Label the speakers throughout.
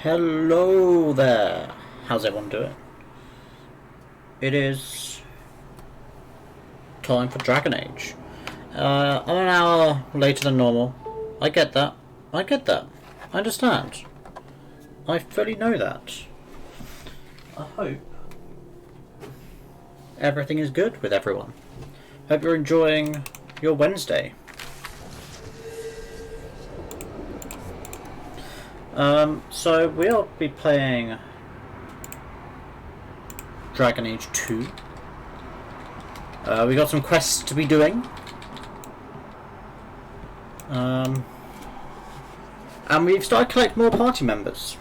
Speaker 1: Hello there. How's everyone doing? It is time for Dragon Age. I'm an hour later than normal. I get that. I get that. I understand. I fully know that. I hope everything is good with everyone. Hope you're enjoying your Wednesday. So we'll be playing Dragon Age 2. We got some quests to be doing. And we've started collecting more party members.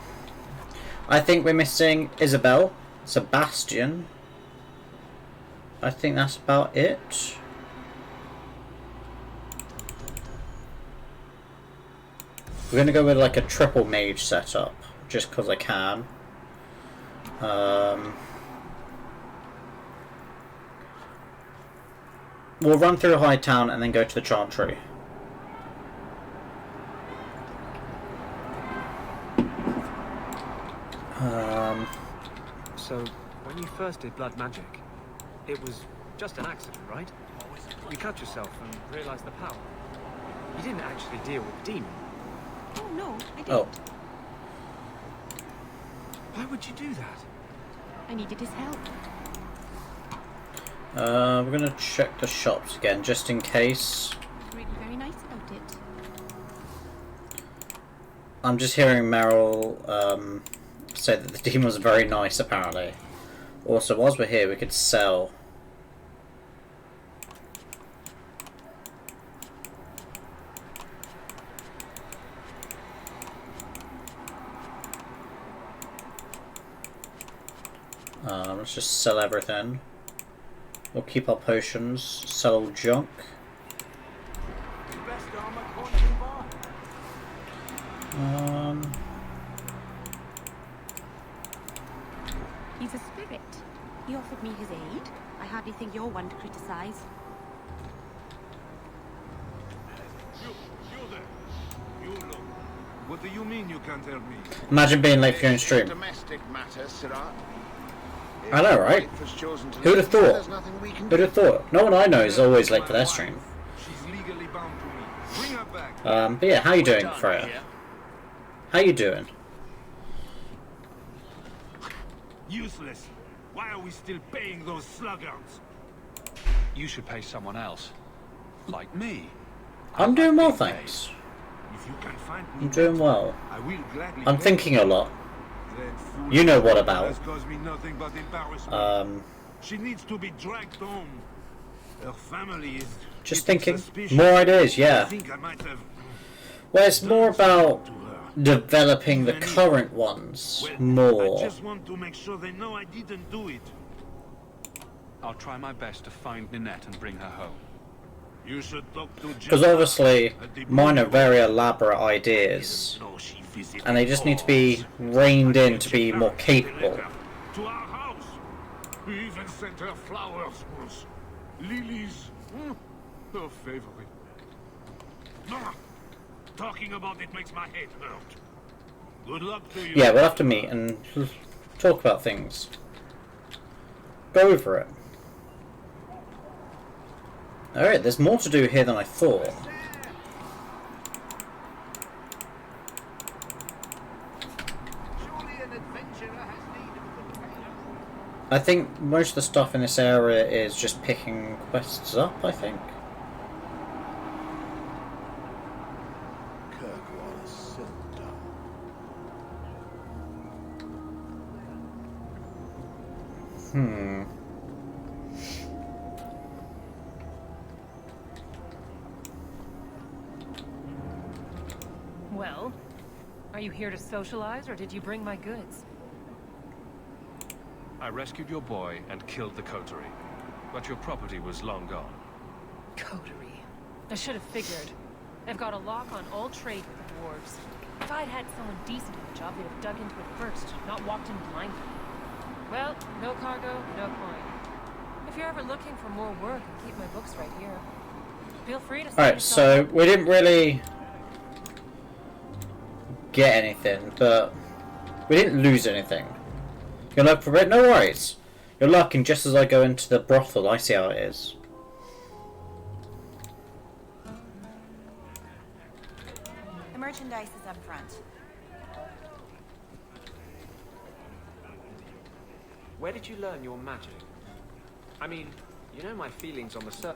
Speaker 1: I think we're missing Isabel, Sebastian. I think that's about it. We're going to go with like a triple mage setup, just because I can. We'll run through Hightown and then go to the Chantry.
Speaker 2: So, when you first did blood magic, it was just an accident, right? You cut yourself and realized the power. You didn't actually deal with the demon.
Speaker 3: Oh no, I didn't.
Speaker 1: Oh.
Speaker 2: Why would you do that?
Speaker 3: I needed his help.
Speaker 1: We're going to check the shops again, just in case.
Speaker 3: He's really very nice about it.
Speaker 1: I'm just hearing Meryl say that the demon was very nice, apparently. Also, whilst we're here, we could sell. Let's just sell everything. We'll keep our potions, sell all junk.
Speaker 3: He's a spirit. He offered me his aid. I hardly think you're one to criticize.
Speaker 4: You look. What do you mean you can't help me?
Speaker 1: Imagine being late for your own stream.
Speaker 5: Domestic matters, Sirrah.
Speaker 1: I know, right? Who'd have thought? Who'd have thought? No one I know is always late for their stream.
Speaker 4: She's legally bound to me. Bring her back.
Speaker 1: But yeah, how you doing, Freya? How you doing?
Speaker 4: Useless. Why are we still paying those sluggards?
Speaker 6: You should pay someone else. Like me.
Speaker 1: I'm doing well, thanks.
Speaker 4: If you can find me,
Speaker 1: I'm doing well.
Speaker 4: I will gladly
Speaker 1: I'm
Speaker 4: pay.
Speaker 1: thinking a lot.
Speaker 4: That fool
Speaker 1: You know what about.
Speaker 4: has caused me nothing but embarrassment. She needs to be dragged home. Her family is
Speaker 1: Just
Speaker 4: getting
Speaker 1: thinking.
Speaker 4: suspicious.
Speaker 1: More ideas,
Speaker 4: I
Speaker 1: yeah.
Speaker 4: think I might have
Speaker 1: Well, it's more about
Speaker 4: to her.
Speaker 1: developing the current ones
Speaker 4: Well, I
Speaker 1: more.
Speaker 4: just want to make sure they know I didn't do it.
Speaker 6: I'll try my best to find Ninette and bring her home.
Speaker 4: You should talk to
Speaker 1: Because obviously, mine are very elaborate ideas. And they just need to be reined in to be more capable.
Speaker 4: To our house. We even sent her flowers once. Lilies. Her favorite. Talking about it makes my head hurt. Good luck to you.
Speaker 1: Yeah, we'll have to meet and talk about things. Go over it. Alright, there's more to do here than I thought. I think most of the stuff in this area is just picking quests up, I think.
Speaker 7: Well, are you here to socialize, or did you bring my goods?
Speaker 6: I rescued your boy and killed the coterie, but your property was long gone.
Speaker 7: Coterie. I should have figured. They've got a lock on all trade with the dwarves. If I'd had someone decent at the job, they'd have dug into it first, not walked in blindly. Well, no cargo, no coin. If you're ever looking for more work, I'll keep my books right here. Feel free to sign
Speaker 1: Alright,
Speaker 7: yourself
Speaker 1: so
Speaker 7: up.
Speaker 1: we didn't really get anything, but We didn't lose anything. You're luck for it? No worries. You're lurking just as I go into the brothel. I see how it is.
Speaker 3: The merchandise is up front.
Speaker 2: Where did you learn your magic? I mean, you know my feelings on the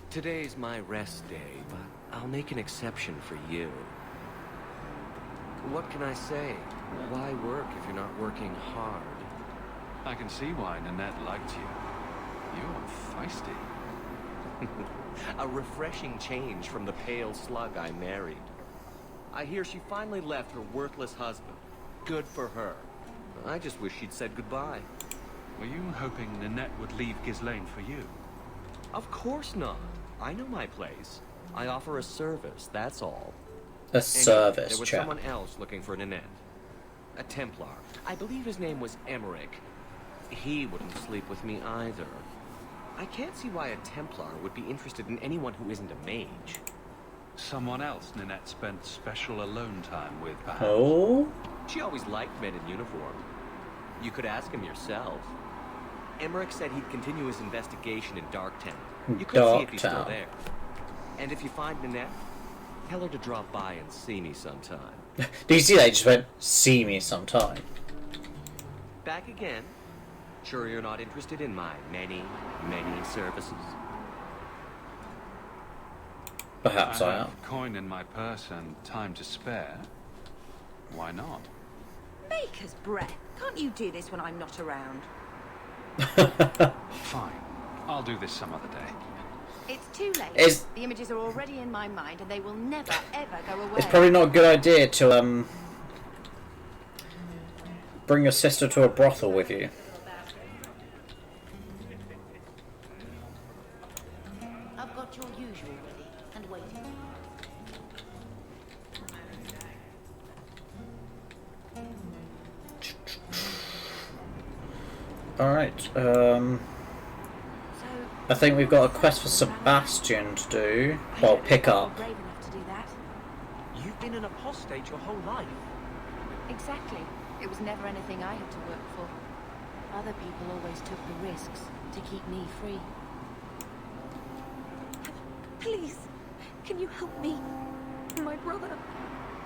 Speaker 5: Today's my rest day, but I'll make an exception for you. What can I say? Why work if you're not working hard?
Speaker 6: I can see why Nanette liked you. You're feisty.
Speaker 5: A refreshing change from the pale slug I married. I hear she finally left her worthless husband. Good for her. I just wish she'd said goodbye.
Speaker 6: Were you hoping Nanette would leave Ghislaine for you?
Speaker 5: Of course not. I know my place. I offer a service, that's all.
Speaker 1: A service,
Speaker 5: there was
Speaker 1: chap.
Speaker 5: someone else looking for Nanette. A Templar. I believe his name was Emmerich. He wouldn't sleep with me either. I can't see why a Templar would be interested in anyone who isn't a mage.
Speaker 6: Someone else Nanette spent special alone time with, perhaps?
Speaker 1: Oh?
Speaker 5: She always liked men in uniform. You could ask him yourself. Emmerich said he'd continue his investigation in Darktown. You could see if he's still
Speaker 1: Darktown.
Speaker 5: there. And if you find Nanette, tell her to drop by and see me sometime.
Speaker 1: Do you see that? He just went, see me sometime.
Speaker 5: Back again? Sure you're not interested in my many, many services?
Speaker 1: Perhaps I am.
Speaker 6: have coin in my purse and time to spare. Why not?
Speaker 3: Baker's breath. Can't you do this when I'm not around?
Speaker 6: Fine. I'll do this some other day.
Speaker 3: It's too late.
Speaker 1: Is-
Speaker 3: The images are already in my mind and they will never, ever go away.
Speaker 1: It's probably not a good idea to bring your sister to a brothel with you.
Speaker 3: I've got your usual ready and waiting.
Speaker 1: Alright,
Speaker 3: So,
Speaker 1: I think we've got a quest for Sebastian to do. Well, pick
Speaker 3: you're
Speaker 1: up.
Speaker 3: brave enough to do that.
Speaker 2: You've been an apostate your whole life.
Speaker 3: Exactly. It was never anything I had to work for. Other people always took the risks to keep me free. Please, can you help me? My brother.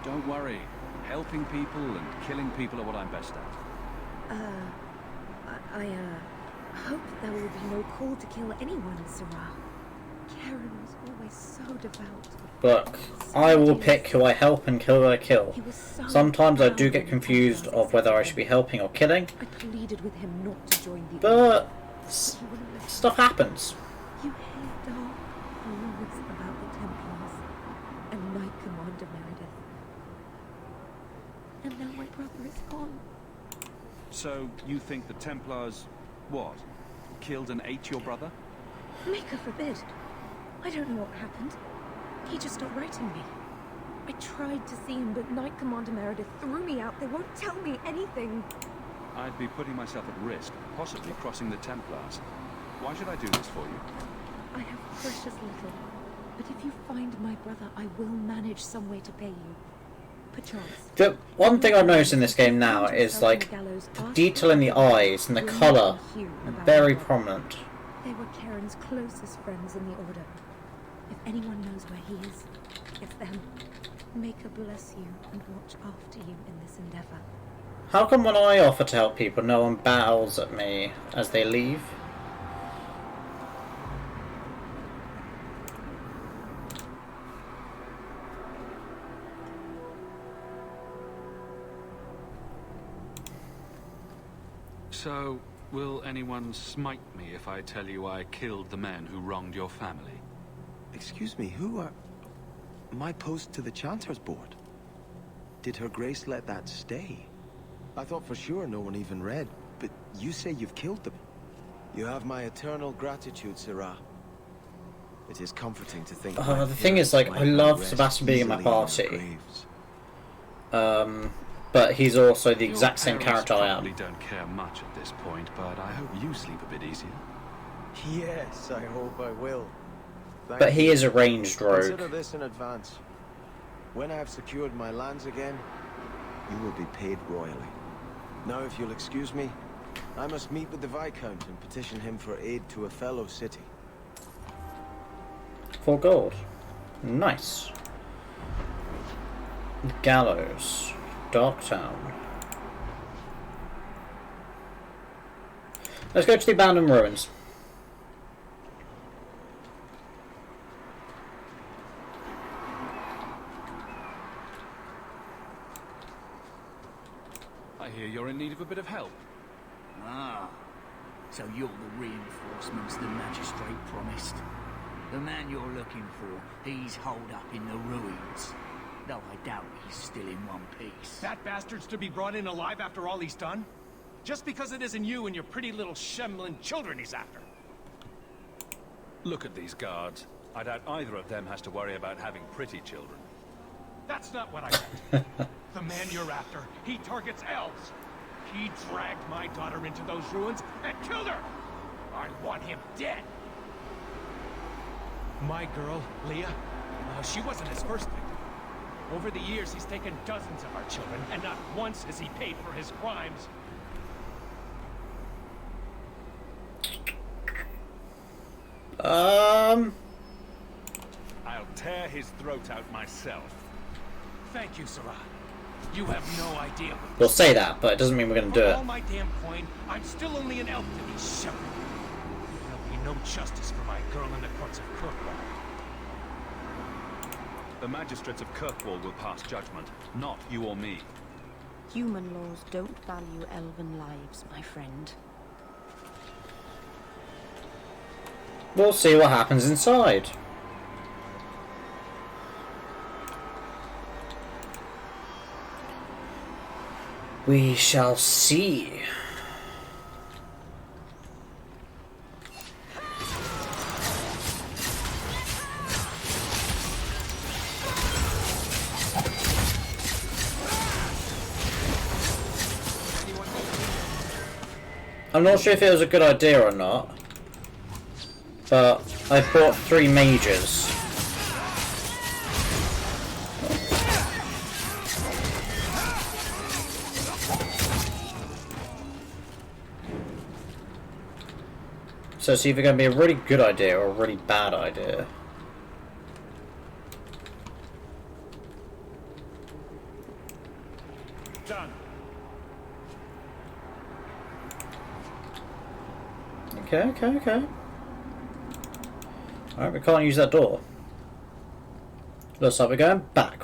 Speaker 8: Don't worry. Helping people and killing people are what I'm best at.
Speaker 9: I hope there will be no call to kill anyone, Sarah. Karen was always so devout.
Speaker 1: Look, I will pick who I help and kill who I kill.
Speaker 9: He was so
Speaker 1: Sometimes I do
Speaker 9: proud
Speaker 1: get
Speaker 9: of the
Speaker 1: confused
Speaker 9: Templars.
Speaker 1: of whether I should be helping or killing,
Speaker 9: I pleaded with him not to join the
Speaker 1: but
Speaker 9: He wouldn't listen.
Speaker 1: stuff happens.
Speaker 9: You hear dark rumors about the Templars and Knight Commander Meredith. And now my brother is gone.
Speaker 8: So, you think the Templars, what? Killed and ate your brother?
Speaker 9: Maker forbid. I don't know what happened. He just stopped writing me. I tried to see him, but Knight Commander Meredith threw me out. They won't tell me anything.
Speaker 8: I'd be putting myself at risk, possibly crossing the Templars. Why should I do this for you?
Speaker 9: I have precious little. But if you find my brother, I will manage some way to pay you. Perchance.
Speaker 1: The one thing I've noticed in this game now is like the detail in the eyes and the colour, very prominent.
Speaker 9: They were Karen's closest friends in the Order. If anyone knows where he is, it's them. Maker bless you and watch after you in this endeavour.
Speaker 1: How come when I offer to help people, no one bows at me as they leave?
Speaker 6: So, will anyone smite me if I tell you I killed the men who wronged your family?
Speaker 10: Excuse me, who are... My post to the Chancellor's Board? Did Her Grace let that stay? I thought for sure no one even read, but you say you've killed them. You have my eternal gratitude, Sirrah. It is comforting to think...
Speaker 1: The thing is, like, I love Sebastian being in my party. But he's also the exact same character I
Speaker 6: probably
Speaker 1: am.
Speaker 6: don't care much at this point, but I hope you sleep a bit easier.
Speaker 10: Yes, I hope I will. Thank
Speaker 1: But he
Speaker 10: you.
Speaker 1: is a ranged rogue.
Speaker 10: Consider this in advance. When I have secured my lands again, You will be paid royally. Now, if you'll excuse me, I must meet with the Viscount and petition him for aid to a fellow city.
Speaker 1: 4 gold. Nice. Gallows. Darktown. Let's go to the abandoned ruins.
Speaker 8: I hear you're in need of a bit of help.
Speaker 11: Ah, so you're the reinforcements the magistrate promised. The man you're looking for, he's holed up in the ruins. Though I doubt he's still in one piece.
Speaker 12: That bastard's to be brought in alive after all he's done? Just because it isn't you and your pretty little shemlin children he's after.
Speaker 8: Look at these guards. I doubt either of them has to worry about having pretty children.
Speaker 12: That's not what I meant. The man you're after, he targets elves. He dragged my daughter into those ruins and killed her. I want him dead. My girl, Leah, she wasn't his first victim. Over the years, he's taken dozens of our children, and not once has he paid for his crimes.
Speaker 8: I'll tear his throat out myself.
Speaker 12: Thank you, Sarah. You have no idea.
Speaker 1: We'll say that, but it doesn't mean we're going to do it.
Speaker 12: For all my damn coin, I'm still only an elf to these shepherds. There'll be no justice for my girl in the courts of Kirkwall.
Speaker 8: The magistrates of Kirkwall will pass judgment, not you or me.
Speaker 3: Human laws don't value elven lives, my friend.
Speaker 1: We'll see what happens inside. We shall see. I'm not sure if it was a good idea or not, but I bought 3 mages. So it's either going to be a really good idea or a really bad idea.
Speaker 12: Done.
Speaker 1: Okay. Alright, we can't use that door. Looks like we're going back.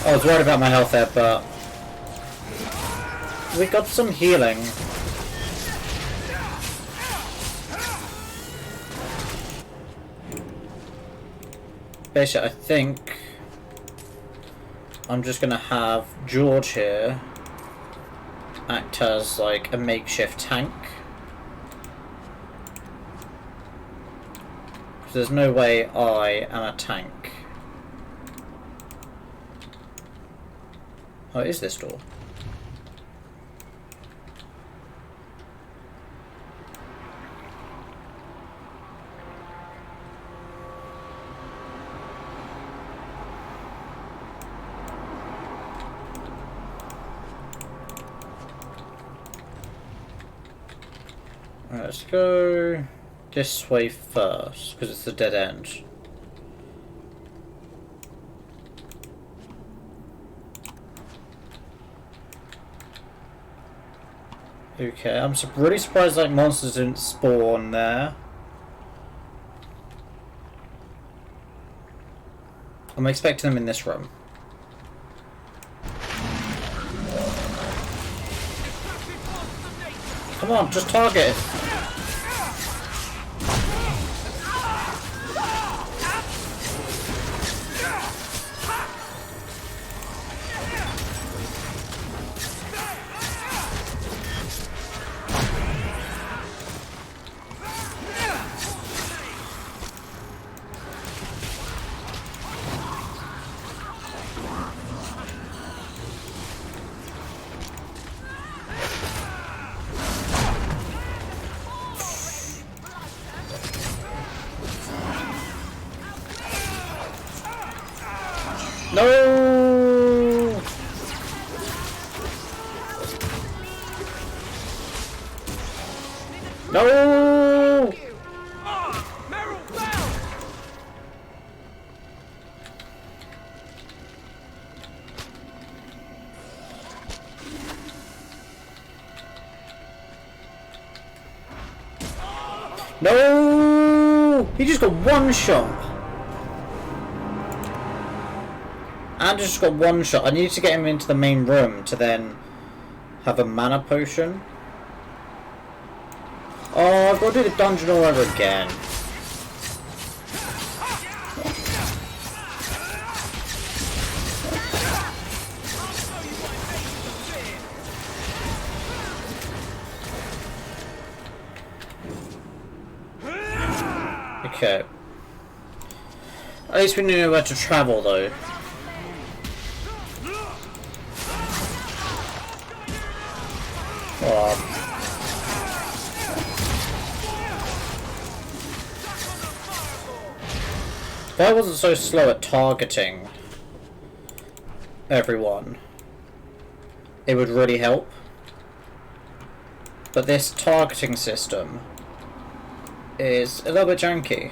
Speaker 1: I was worried about my health there, but we got some healing. Basically, I think I'm just gonna have George here act as like a makeshift tank. Because there's no way I am a tank. Oh, it is this door. Alright, let's go this way first, because it's the dead end. Okay, I'm really surprised like monsters didn't spawn there. I'm expecting them in this room. Come on, just target it. No! No! No! He just got one shot. And just got one shot. I need to get him into the main room to then have a mana potion. Oh, I've got to do the dungeon all over again. Okay. At least we knew where to travel, though. Oh. If I wasn't so slow at targeting everyone, it would really help. But this targeting system is a little bit janky.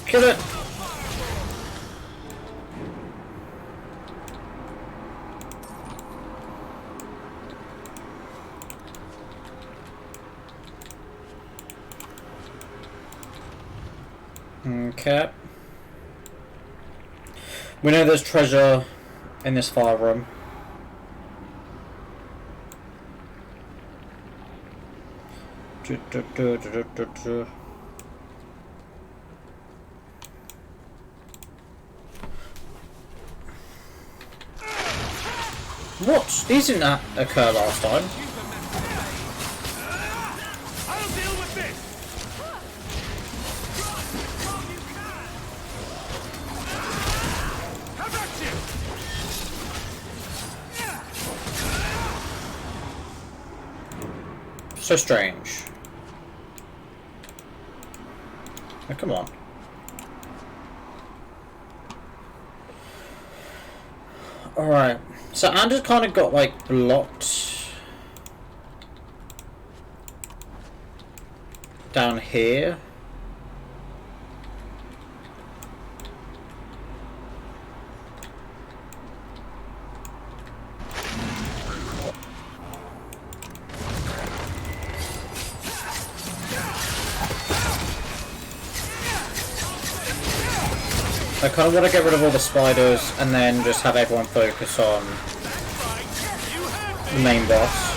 Speaker 1: Kill it! Okay. We know there's treasure in this fire room. What? These didn't occur last time.
Speaker 12: I'll deal with this. How about you?
Speaker 1: So strange. Oh, come on. Alright. So Anders kind of got like blocked down here. I kind of want to get rid of all the spiders and then just have everyone focus on the main boss.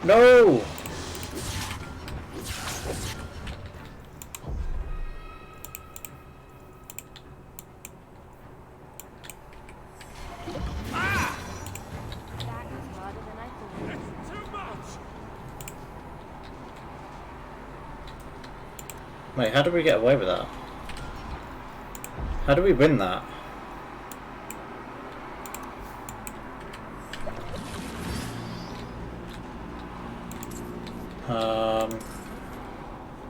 Speaker 1: No! Wait, how did we get away with that? How do we win that?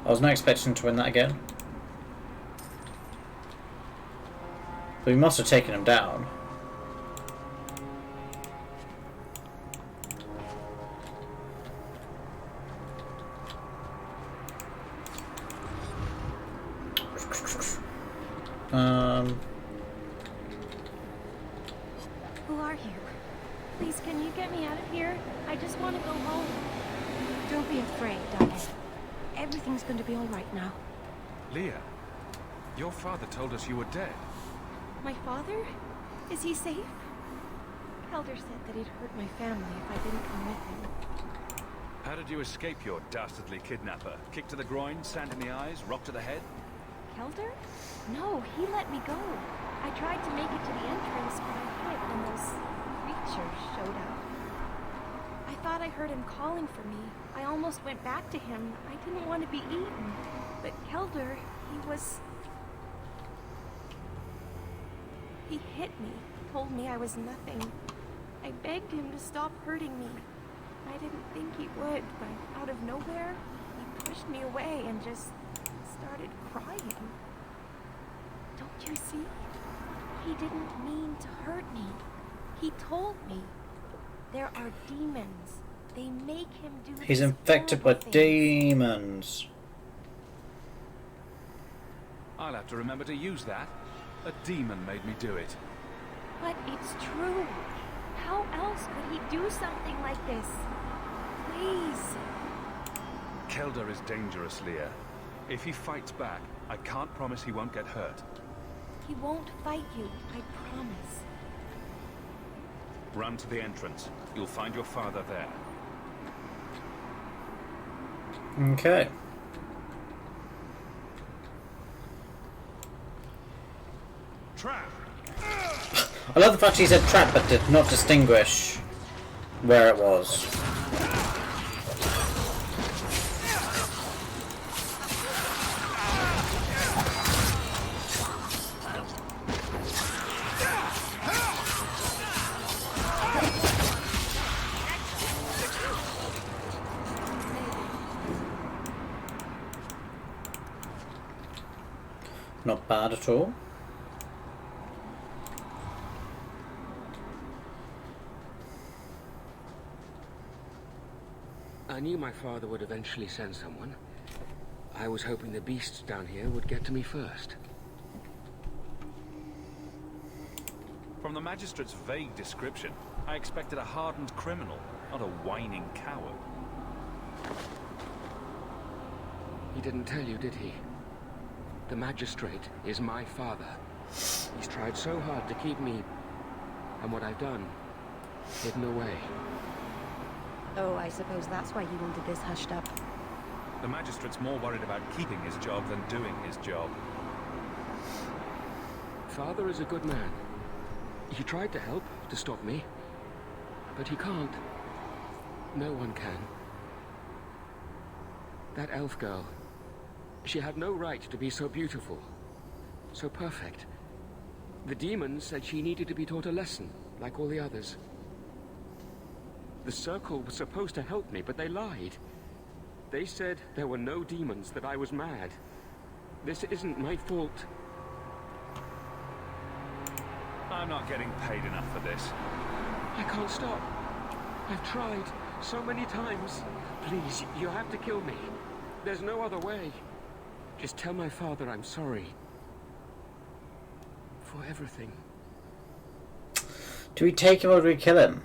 Speaker 1: I was not expecting to win that again. But we must have taken him down.
Speaker 9: Who are you? Please, can you get me out of here? I just want to go home. Don't be afraid, Diane. Everything's going to be all right now.
Speaker 8: Leah, your father told us you were dead.
Speaker 9: My father? Is he safe? Elder said that he'd hurt my family if I didn't come with him.
Speaker 8: How did you escape your dastardly kidnapper? Kick to the groin, sand in the eyes, rock to the head?
Speaker 9: Kelder? No, he let me go. I tried to make it to the entrance, but I hid when those creatures showed up. I thought I heard him calling for me. I almost went back to him. I didn't want to be eaten. But Kelder, he hit me, told me I was nothing. I begged him to stop hurting me. I didn't think he would, but out of nowhere, he pushed me away and just started crying. Don't you see? He didn't mean to hurt me. He told me. There are demons. They make him do
Speaker 1: He's
Speaker 9: these
Speaker 1: infected by
Speaker 9: horrible things.
Speaker 1: demons.
Speaker 8: I'll have to remember to use that. A demon made me do it.
Speaker 9: But it's true. How else could he do something like this? Please.
Speaker 8: Kelder is dangerous, Leah. If he fights back, I can't promise he won't get hurt.
Speaker 9: He won't fight you, I promise.
Speaker 8: Run to the entrance. You'll find your father there.
Speaker 1: Okay.
Speaker 4: Trap!
Speaker 1: I love the fact he said trap but did not distinguish where it was. Not bad at all.
Speaker 13: I knew my father would eventually send someone. I was hoping the beasts down here would get to me first.
Speaker 8: From the magistrate's vague description, I expected a hardened criminal, not a whining coward.
Speaker 13: He didn't tell you, did he? The magistrate is my father. He's tried so hard to keep me, and what I've done, hidden away.
Speaker 9: Oh, I suppose that's why you wanted this hushed up.
Speaker 8: The magistrate's more worried about keeping his job than doing his job.
Speaker 13: Father is a good man. He tried to help, to stop me. But he can't. No one can. That elf girl, she had no right to be so beautiful, so perfect. The demons said she needed to be taught a lesson, like all the others. The Circle was supposed to help me, but they lied. They said there were no demons, that I was mad. This isn't my fault.
Speaker 8: I'm not getting paid enough for this.
Speaker 13: I can't stop. I've tried so many times. Please, you have to kill me. There's no other way. Just tell my father I'm sorry. For everything.
Speaker 1: Do we take him or do we kill him?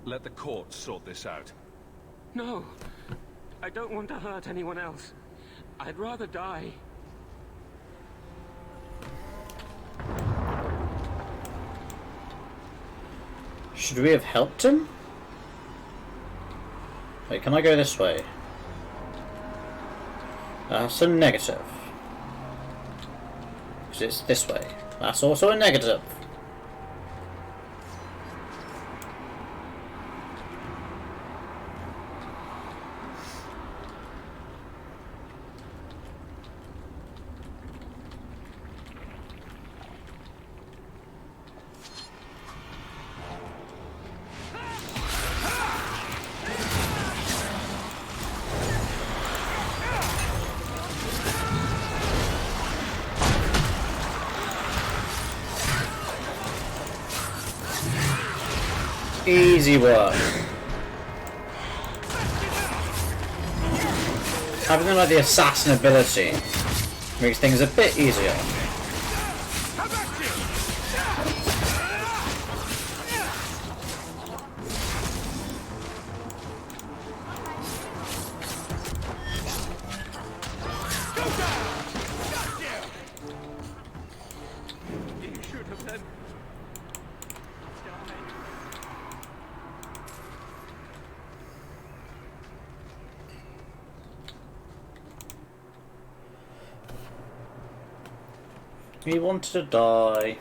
Speaker 8: Let the court sort this out.
Speaker 13: No. I don't want to hurt anyone else. I'd rather die.
Speaker 1: Should we have helped him? Wait, can I go this way? That's a negative. Because it's this way. That's also a negative. Easy work. Having like the assassin ability makes things a bit easier. He wanted to die.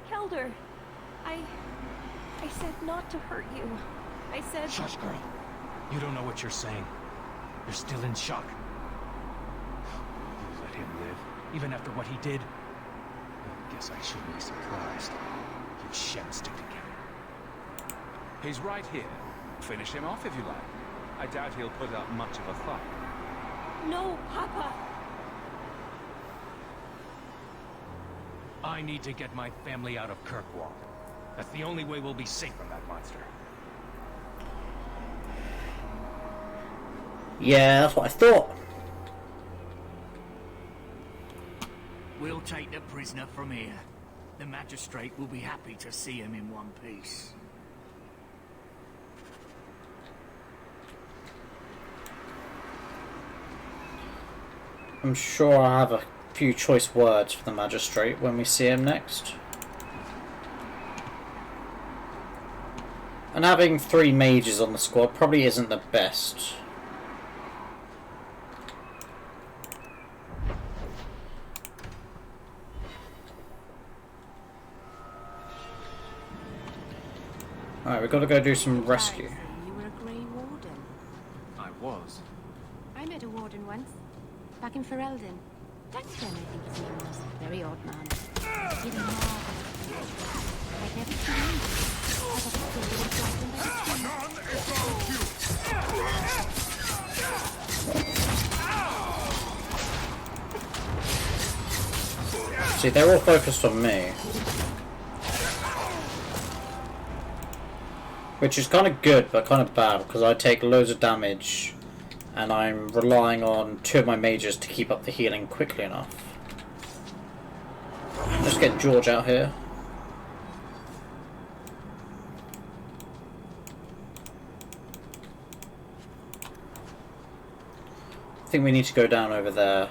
Speaker 9: Kelder, I said not to hurt you. I said...
Speaker 12: Shush, girl. You don't know what you're saying. You're still in shock. You let him live, even after what he did. I guess I shouldn't be surprised. You Shem stick together.
Speaker 8: He's right here. Finish him off if you like. I doubt he'll put up much of a fight.
Speaker 9: No, Papa!
Speaker 12: I need to get my family out of Kirkwall. That's the only way we'll be safe from that monster.
Speaker 1: Yeah, that's what I thought.
Speaker 11: We'll take the prisoner from here. The magistrate will be happy to see him in one piece.
Speaker 1: I'm sure I'll have a few choice words for the magistrate when we see him next. And having 3 mages on the squad probably isn't the best. Alright, we've got to go do some rescue.
Speaker 3: You were a Grey Warden.
Speaker 2: I was.
Speaker 3: I met a Warden once, back in Ferelden. That's when I think his name was. Very odd man. He did I'd never seen him. I got to feel really frightened by the
Speaker 1: See, they're all focused on me. Which is kind of good, but kind of bad, because I take loads of damage, and I'm relying on 2 of my mages to keep up the healing quickly enough. Let's get George out here. I think we need to go down over there.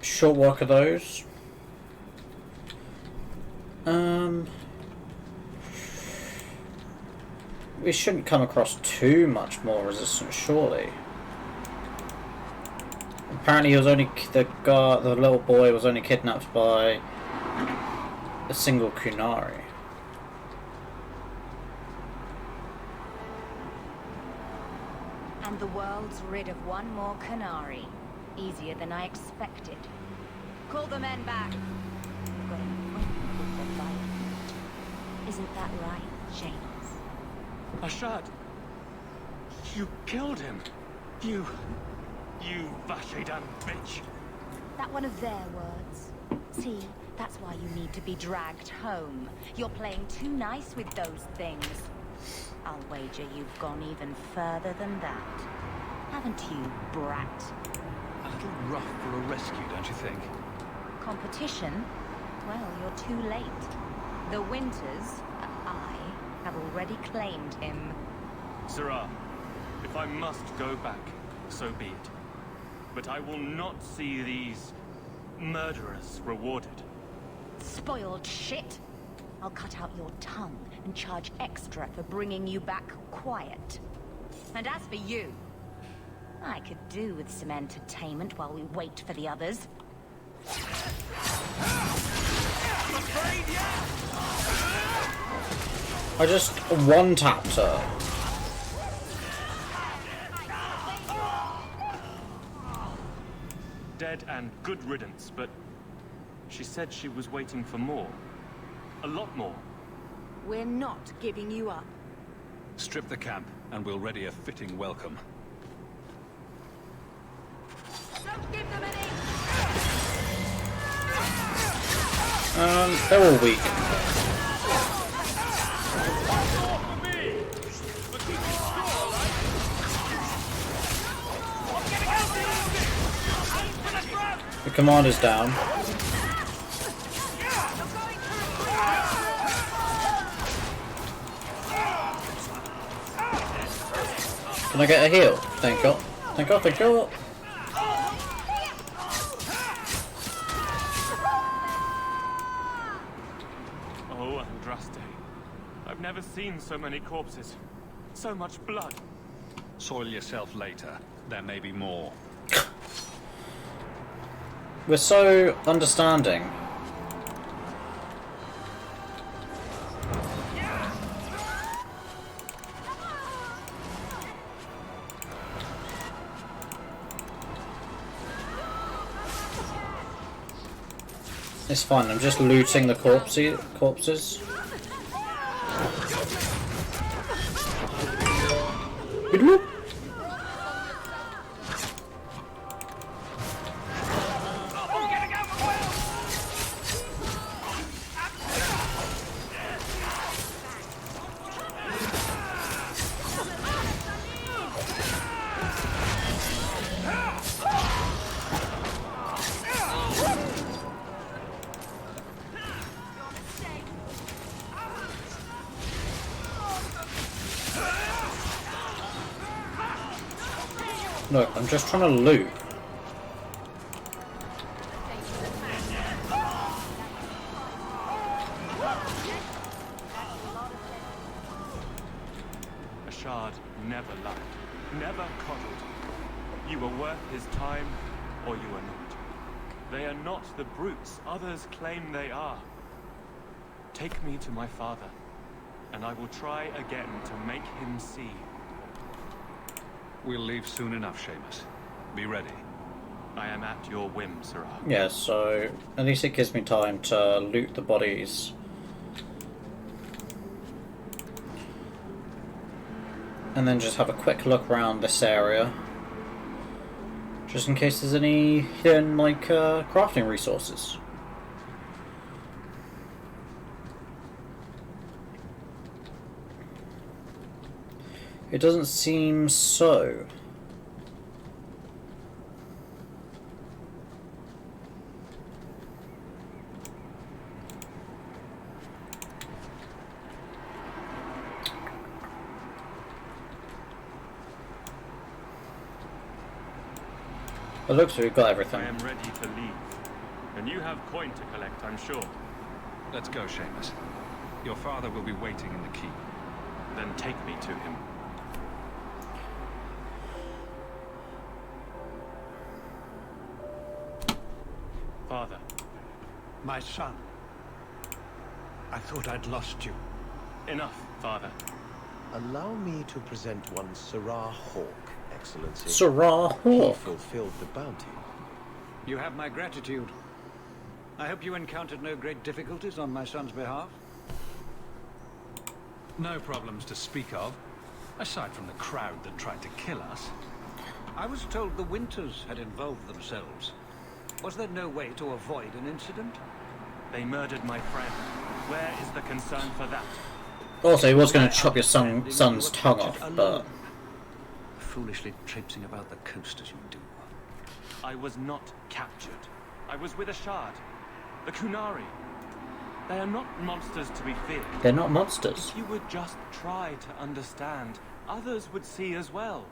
Speaker 1: Short walk of those. We shouldn't come across too much more resistance, surely. Apparently, he was only the little boy was only kidnapped by a single Kunari.
Speaker 3: And the world's rid of one more Canary. Easier than I expected. Call the men back. We've got an appointment with the Violent. Isn't that right, James?
Speaker 12: Ashad! You killed him! You Vashedan bitch!
Speaker 3: That one of their words. See, that's why you need to be dragged home. You're playing too nice with those things. I'll wager you've gone even further than that. Haven't you, brat?
Speaker 8: A little rough for a rescue, don't you think?
Speaker 3: Competition? Well, you're too late. The Winters, I, have already claimed him.
Speaker 14: Sirrah, if I must go back, so be it. But I will not see these murderers rewarded.
Speaker 3: Spoiled shit! I'll cut out your tongue and charge extra for bringing you back quiet. And as for you, I could do with some entertainment while we wait for the others.
Speaker 1: I just one-tapped her.
Speaker 14: Dead and good riddance, but she said she was waiting for more. A lot more.
Speaker 15: We're not giving you up.
Speaker 6: Strip the camp, and we'll ready a fitting welcome.
Speaker 15: Don't give them any.
Speaker 1: They're all weak. The commander's down. Can I get a heal? Thank God. Thank God, thank God.
Speaker 14: Oh, Andraste. I've never seen so many corpses. So much blood.
Speaker 6: Soil yourself later. There may be more.
Speaker 1: We're so understanding. It's fine, I'm just looting the corpses. Look, I'm just trying to loot.
Speaker 14: A shard never lied, never coddled. You were worth his time, or you are not. They are not the brutes others claim they are. Take me to my father, and I will try again to make him see.
Speaker 6: We'll leave soon enough, Seamus. Be ready.
Speaker 14: I am at your whim, Sirrah.
Speaker 1: Yeah, so at least it gives me time to loot the bodies. And then just have a quick look around this area. Just in case there's any hidden, like, crafting resources. It doesn't seem so. It looks like we've got everything.
Speaker 14: I am ready to leave. And you have coin to collect, I'm sure.
Speaker 6: Let's go, Seamus. Your father will be waiting in the keep.
Speaker 14: Then take me to him. Father.
Speaker 12: My son. I thought I'd lost you.
Speaker 14: Enough, Father.
Speaker 10: Allow me to present one Sirrah Hawk, Excellency.
Speaker 1: Sirrah Hawk.
Speaker 10: He fulfilled the bounty.
Speaker 12: You have my gratitude. I hope you encountered no great difficulties on my son's behalf.
Speaker 6: No problems to speak of, aside from the crowd that tried to kill us.
Speaker 12: I was told the Winters had involved themselves. Was there no way to avoid an incident?
Speaker 14: They murdered my friend. Where is the concern for that?
Speaker 1: Also, he was going to chop your son's tongue off, but...
Speaker 12: Foolishly traipsing about the coast as you do.
Speaker 14: I was not captured. I was with a shard. The Kunari. They are not monsters to be feared.
Speaker 1: They're not monsters.
Speaker 14: If you would just try to understand, others would see as well.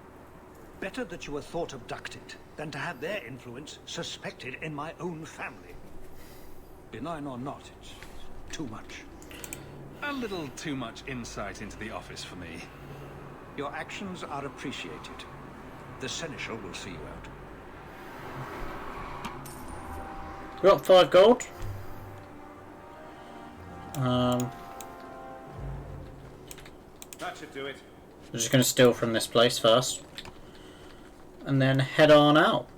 Speaker 12: Better that you were thought abducted than to have their influence suspected in my own family. Benign or not, it's too much.
Speaker 6: A little too much insight into the office for me.
Speaker 12: Your actions are appreciated. The seneschal will see you out.
Speaker 1: We got 5 gold.
Speaker 12: That should do it.
Speaker 1: We're just going to steal from this place first. And then head on out.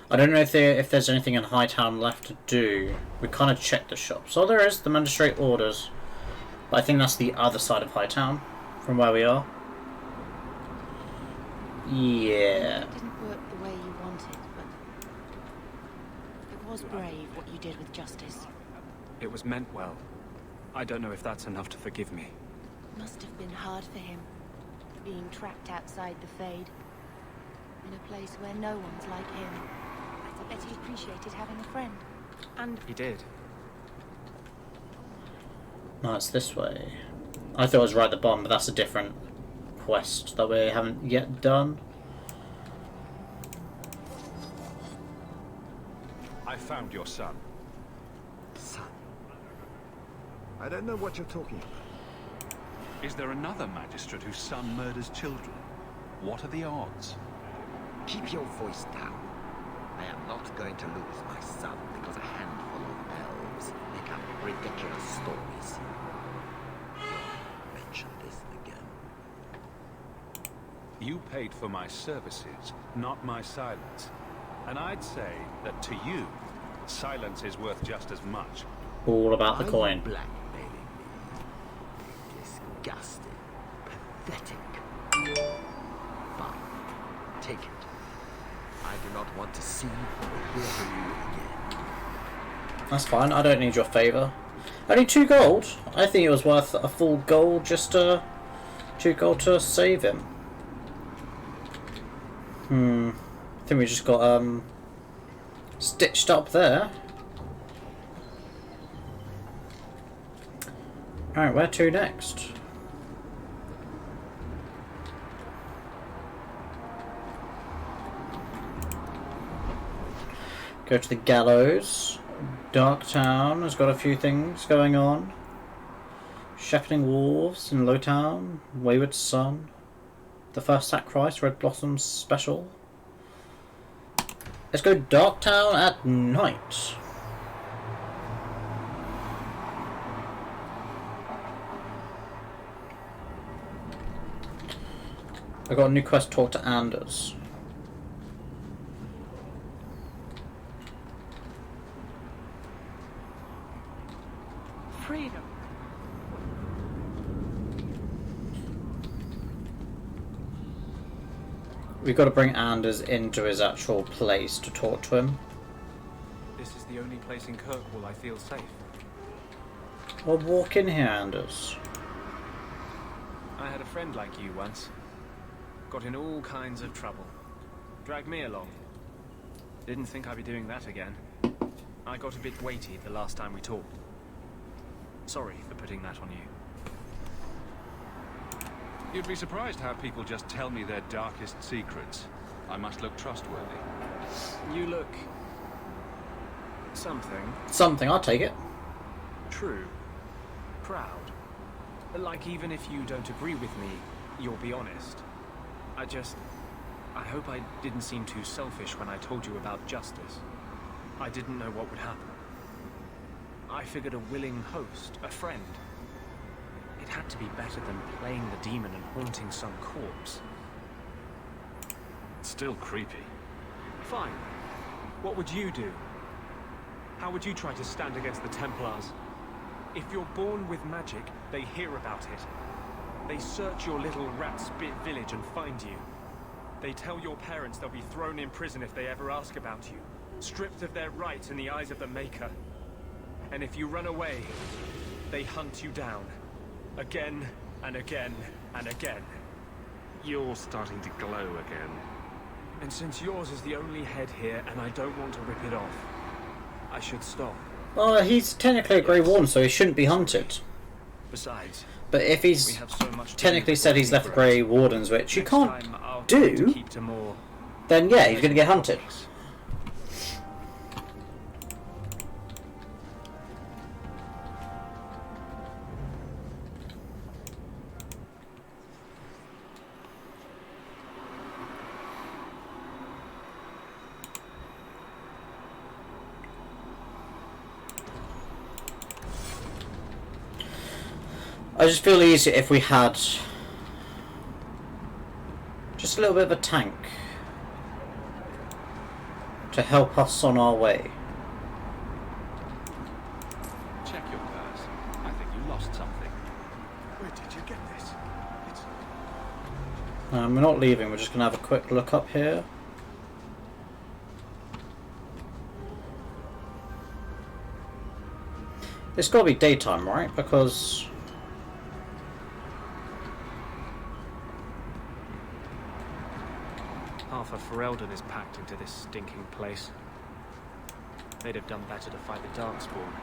Speaker 1: I don't know if there's anything in Hightown left to do. We kind of checked the shops. Oh, there is. The magistrate orders. But I think that's the other side of Hightown from where we are. Yeah.
Speaker 3: It didn't work the way you wanted, but it was brave what you did with Justice.
Speaker 2: It was meant well. I don't know if that's enough to forgive me.
Speaker 3: Must have been hard for him, being trapped outside the Fade, in a place where no one's like him. I bet he appreciated having a friend. And
Speaker 2: he did.
Speaker 1: No, it's this way. I thought it was right at the bottom, but that's a different quest that we haven't yet done.
Speaker 8: I found your son.
Speaker 10: Son? I don't know what you're talking about.
Speaker 6: Is there another magistrate whose son murders children? What are the odds?
Speaker 5: Keep your voice down. I am not going to lose my son because a handful of elves make up ridiculous stories. Don't mention this again.
Speaker 6: You paid for my services, not my silence. And I'd say that to you, silence is worth just as much.
Speaker 1: All about the coin.
Speaker 10: Blackmailing me. Disgusting. Pathetic.
Speaker 5: Fine. Take it. I do not want to see or hear from you again.
Speaker 1: That's fine, I don't need your favour. Only 2 gold? I think it was worth a full gold just 2 gold to save him. I think we just got stitched up there. Alright, where to next? Go to the gallows. Darktown has got a few things going on. Shepherding Wolves in Lowtown. Wayward Sun. The First Sacrifice, Red Blossoms Special. Let's go Darktown at night. I got a new quest, talk to Anders.
Speaker 7: Freedom.
Speaker 1: We've got to bring Anders into his actual place to talk to him.
Speaker 2: This is the only place in Kirkwall I feel safe.
Speaker 1: Well, walk in here, Anders.
Speaker 2: I had a friend like you once. Got in all kinds of trouble. Dragged me along. Didn't think I'd be doing that again. I got a bit weighty the last time we talked. Sorry for putting that on you.
Speaker 6: You'd be surprised how people just tell me their darkest secrets. I must look trustworthy.
Speaker 2: You look... something.
Speaker 1: Something, I'll take it.
Speaker 2: True. Proud. Like even if you don't agree with me, you'll be honest. I hope I didn't seem too selfish when I told you about Justice. I didn't know what would happen. I figured a willing host, a friend. It had to be better than playing the demon and haunting some corpse.
Speaker 6: It's still creepy.
Speaker 2: Fine. What would you do? How would you try to stand against the Templars? If you're born with magic, they hear about it. They search your little rat-spit village and find you. They tell your parents they'll be thrown in prison if they ever ask about you, stripped of their rights in the eyes of the Maker. And if you run away, they hunt you down. Again, and again, and again.
Speaker 14: You're starting to glow again.
Speaker 2: And since yours is the only head here, and I don't want to rip it off, I should stop.
Speaker 1: Well, he's technically a Grey Warden, so he shouldn't be hunted.
Speaker 2: Besides,
Speaker 1: but if he's technically said he's left Grey Wardens, which you can't do, then yeah, he's going to get hunted. I just feel easier if we had just a little bit of a tank to help us on our way.
Speaker 6: Check your purse. I think you lost something.
Speaker 4: Where did you get this? It's...
Speaker 1: We're not leaving, we're just going to have a quick look up here. It's got to be daytime, right? Because...
Speaker 2: Half of Ferelden is packed into this stinking place. They'd have done better to fight the Darkspawn.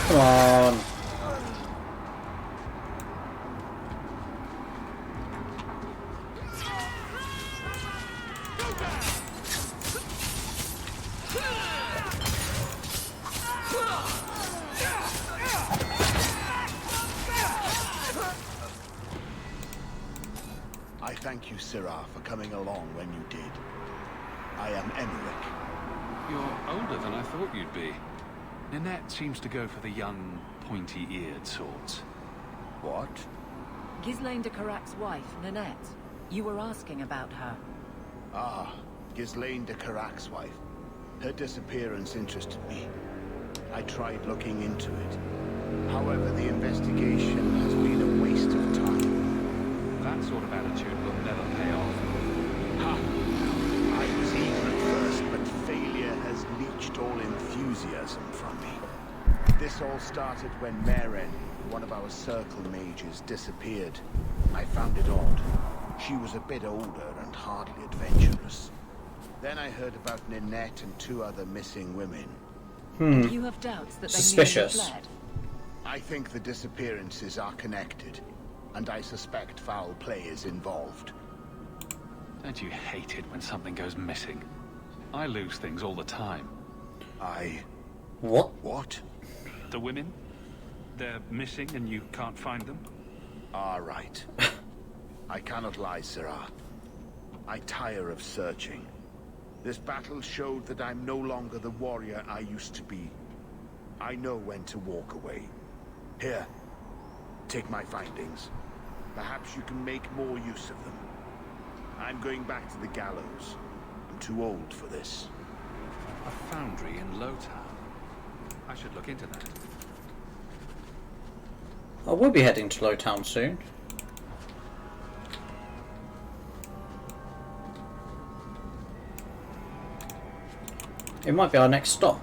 Speaker 1: Come on.
Speaker 16: I thank you, Sirrah, for coming along when you did. I am Emmerich.
Speaker 6: You're older than I thought you'd be. Nanette seems to go for the young, pointy-eared sorts.
Speaker 16: What?
Speaker 17: Ghislaine de Carac's wife, Nanette. You were asking about her.
Speaker 16: Ah, Ghislaine de Carac's wife. Her disappearance interested me. I tried looking into it. However, the investigation has been a waste of time.
Speaker 6: That sort of attitude will never pay off.
Speaker 16: Ha! I was eager at first, but failure has leached all enthusiasm from me. This all started when Maren, one of our circle mages, disappeared. I found it odd. She was a bit older and hardly adventurous. Then I heard about Ninette and 2 other missing women.
Speaker 17: And you have doubts that
Speaker 1: Suspicious.
Speaker 17: they fled?
Speaker 16: I think the disappearances are connected, and I suspect foul play is involved.
Speaker 6: Don't you hate it when something goes missing? I lose things all the time.
Speaker 1: What?
Speaker 16: What?
Speaker 6: The women? They're missing and you can't find them?
Speaker 16: Ah, right. I cannot lie, Sirrah. I tire of searching. This battle showed that I'm no longer the warrior I used to be. I know when to walk away. Here, take my findings. Perhaps you can make more use of them. I'm going back to the gallows. I'm too old for this.
Speaker 6: A foundry in Lowtown. I should look into that.
Speaker 1: I will be heading to Lowtown soon. It might be our next stop.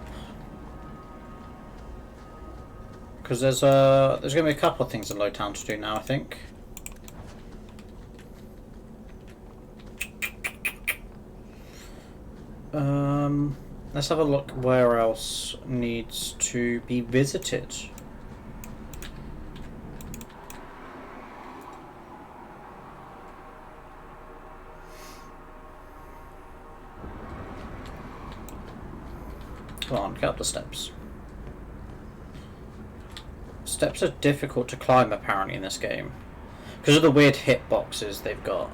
Speaker 1: Because there's going to be a couple of things in Lowtown to do now, I think. Let's have a look where else needs to be visited. Come on, get up the steps. Steps are difficult to climb apparently in this game because of the weird hitboxes they've got.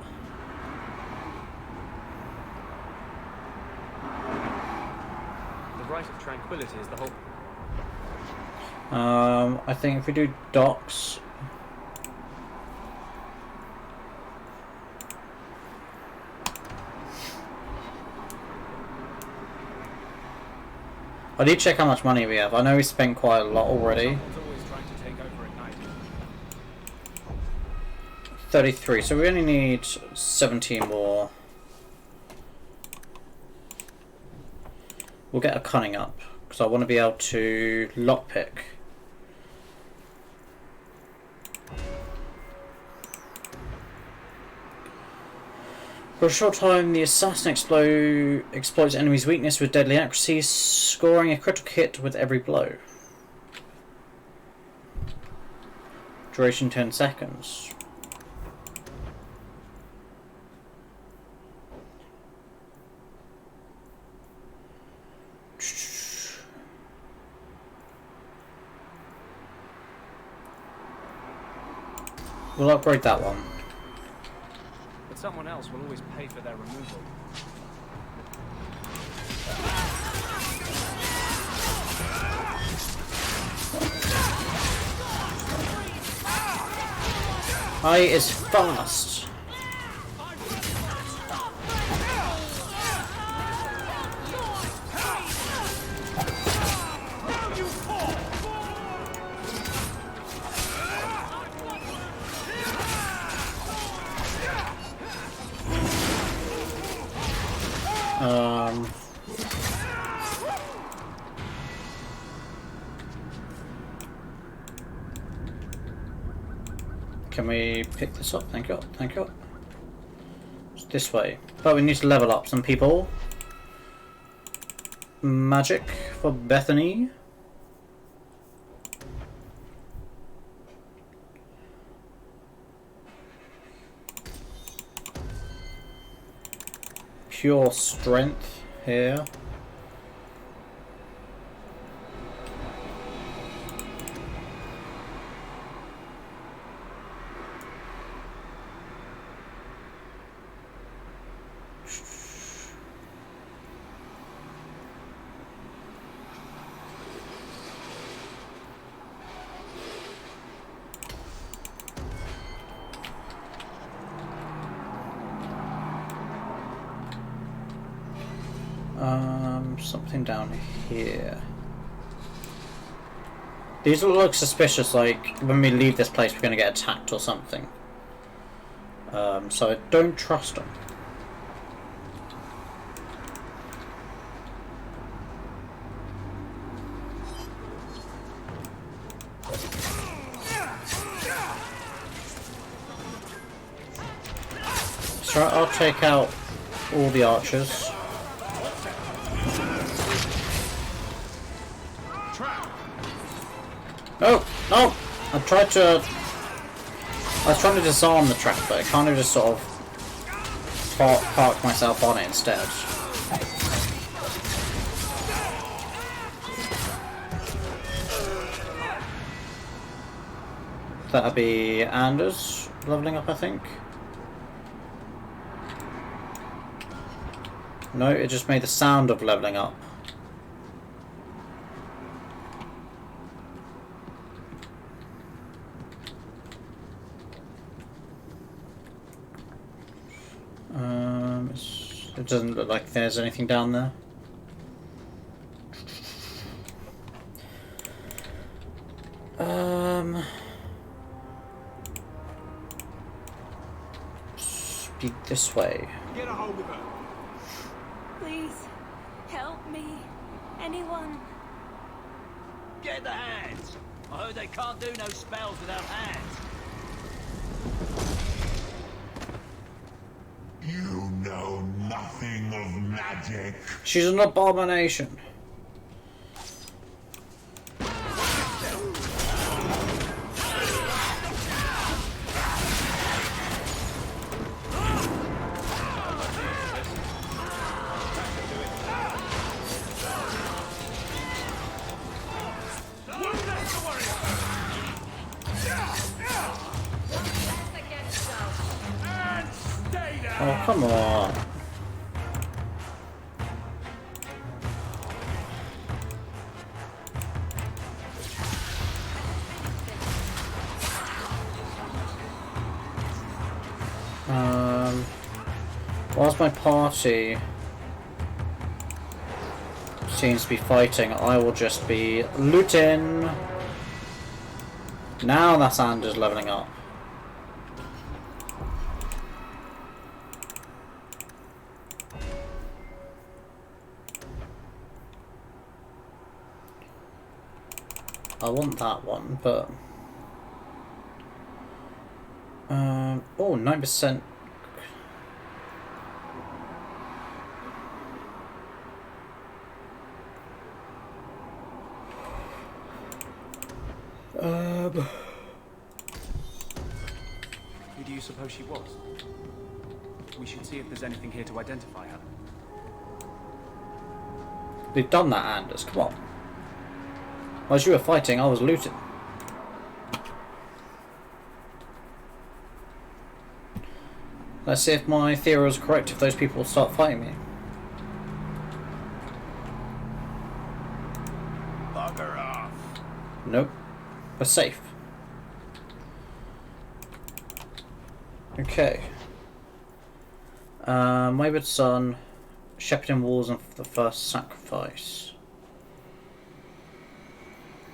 Speaker 2: The Rite of Tranquility is the whole...
Speaker 1: I think if we do docks... I need to check how much money we have. I know we spent quite a lot already. 33, so we only need 17 more. We'll get a cunning up, because I want to be able to lockpick. For a short time, the assassin exploits enemy's weakness with deadly accuracy, scoring a critical hit with every blow. Duration 10 seconds. We'll upgrade that one.
Speaker 2: But someone else will always pay for their removal.
Speaker 1: I is fast. Can we pick this up? Thank you. Thank you. It's this way. But we need to level up some people. Magic for Bethany. Pure strength here. Something down here. These all look suspicious, like when we leave this place we're going to get attacked or something. So I don't trust them. So I'll take out all the archers. Oh, no! I was trying to disarm the trap, but I kind of just sort of parked myself on it instead. That'll be Anders leveling up, I think. No, it just made the sound of leveling up. It doesn't look like there's anything down there. Speed this way.
Speaker 12: Get a hold of her.
Speaker 9: Please, help me. Anyone.
Speaker 11: Get the hands. I heard they can't do no spells without hands.
Speaker 4: You know nothing of magic.
Speaker 1: She's an abomination. Oh, come on. Whilst my party seems to be fighting, I will just be looting. Now that's Anders leveling up. I want that one, but oh, 9%.
Speaker 2: Who do you suppose she was? We should see if there's anything here to identify her.
Speaker 1: We've done that, Anders. Come on. Whilst you were fighting, I was looting. Let's see if my theory was correct, if those people will start fighting me.
Speaker 16: Bugger off.
Speaker 1: Nope. We're safe. Okay. Wayward Son, Shepherding Walls, and the First Sacrifice.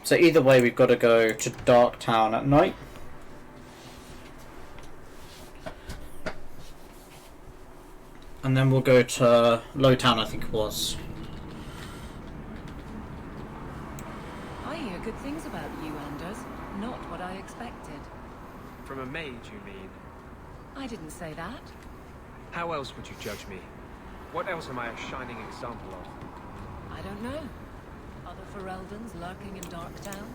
Speaker 1: So either way, we've got to go to Dark Town at night. And then we'll go to Low Town, I think it was.
Speaker 17: I hear good things about you, Anders. Not what I expected.
Speaker 2: From a mage, you mean?
Speaker 17: I didn't say that.
Speaker 2: How else would you judge me? What else am I a shining example of?
Speaker 17: I don't know. Other Fereldans lurking in Darktown?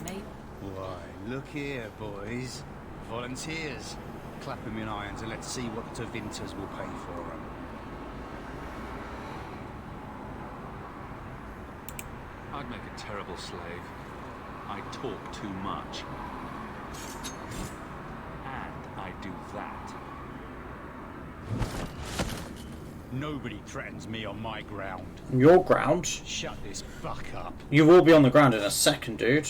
Speaker 17: Maybe.
Speaker 6: Why, look here, boys. Volunteers. Clap them in irons and let's see what the Winters will pay for them. I'd make a terrible slave. I talk too much. And I do that. Nobody threatens me on my ground.
Speaker 1: Your ground?
Speaker 6: Shut this fuck up.
Speaker 1: You will be on the ground in a second, dude.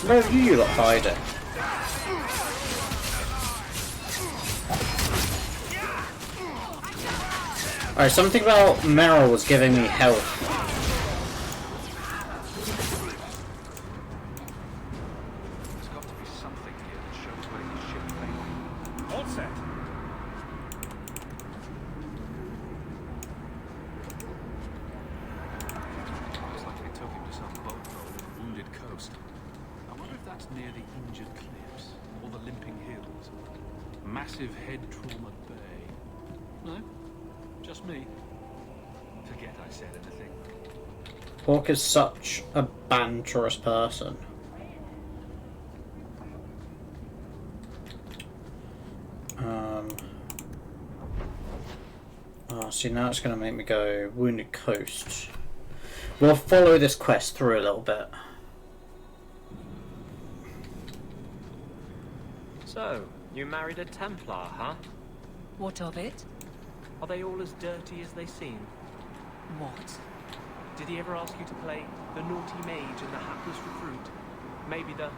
Speaker 1: Where are you lot hiding? Alright, something about Meryl was giving me health.
Speaker 8: There's got to be something here that shows where his ship failed. All set. Looks like they took him to some boat road in a wounded coast. I wonder if that's near the injured cliffs or the limping hills. Massive head trauma bay. No? Just me. Forget I said anything.
Speaker 1: Hawk is such a banterous person. Oh, see, now it's going to make me go Wounded Coast. We'll follow this quest through a little bit.
Speaker 2: So, you married a Templar, huh?
Speaker 17: What of it?
Speaker 2: Are they all as dirty as they seem?
Speaker 17: What?
Speaker 2: Did he ever ask you to play the naughty mage and the hapless recruit? Maybe the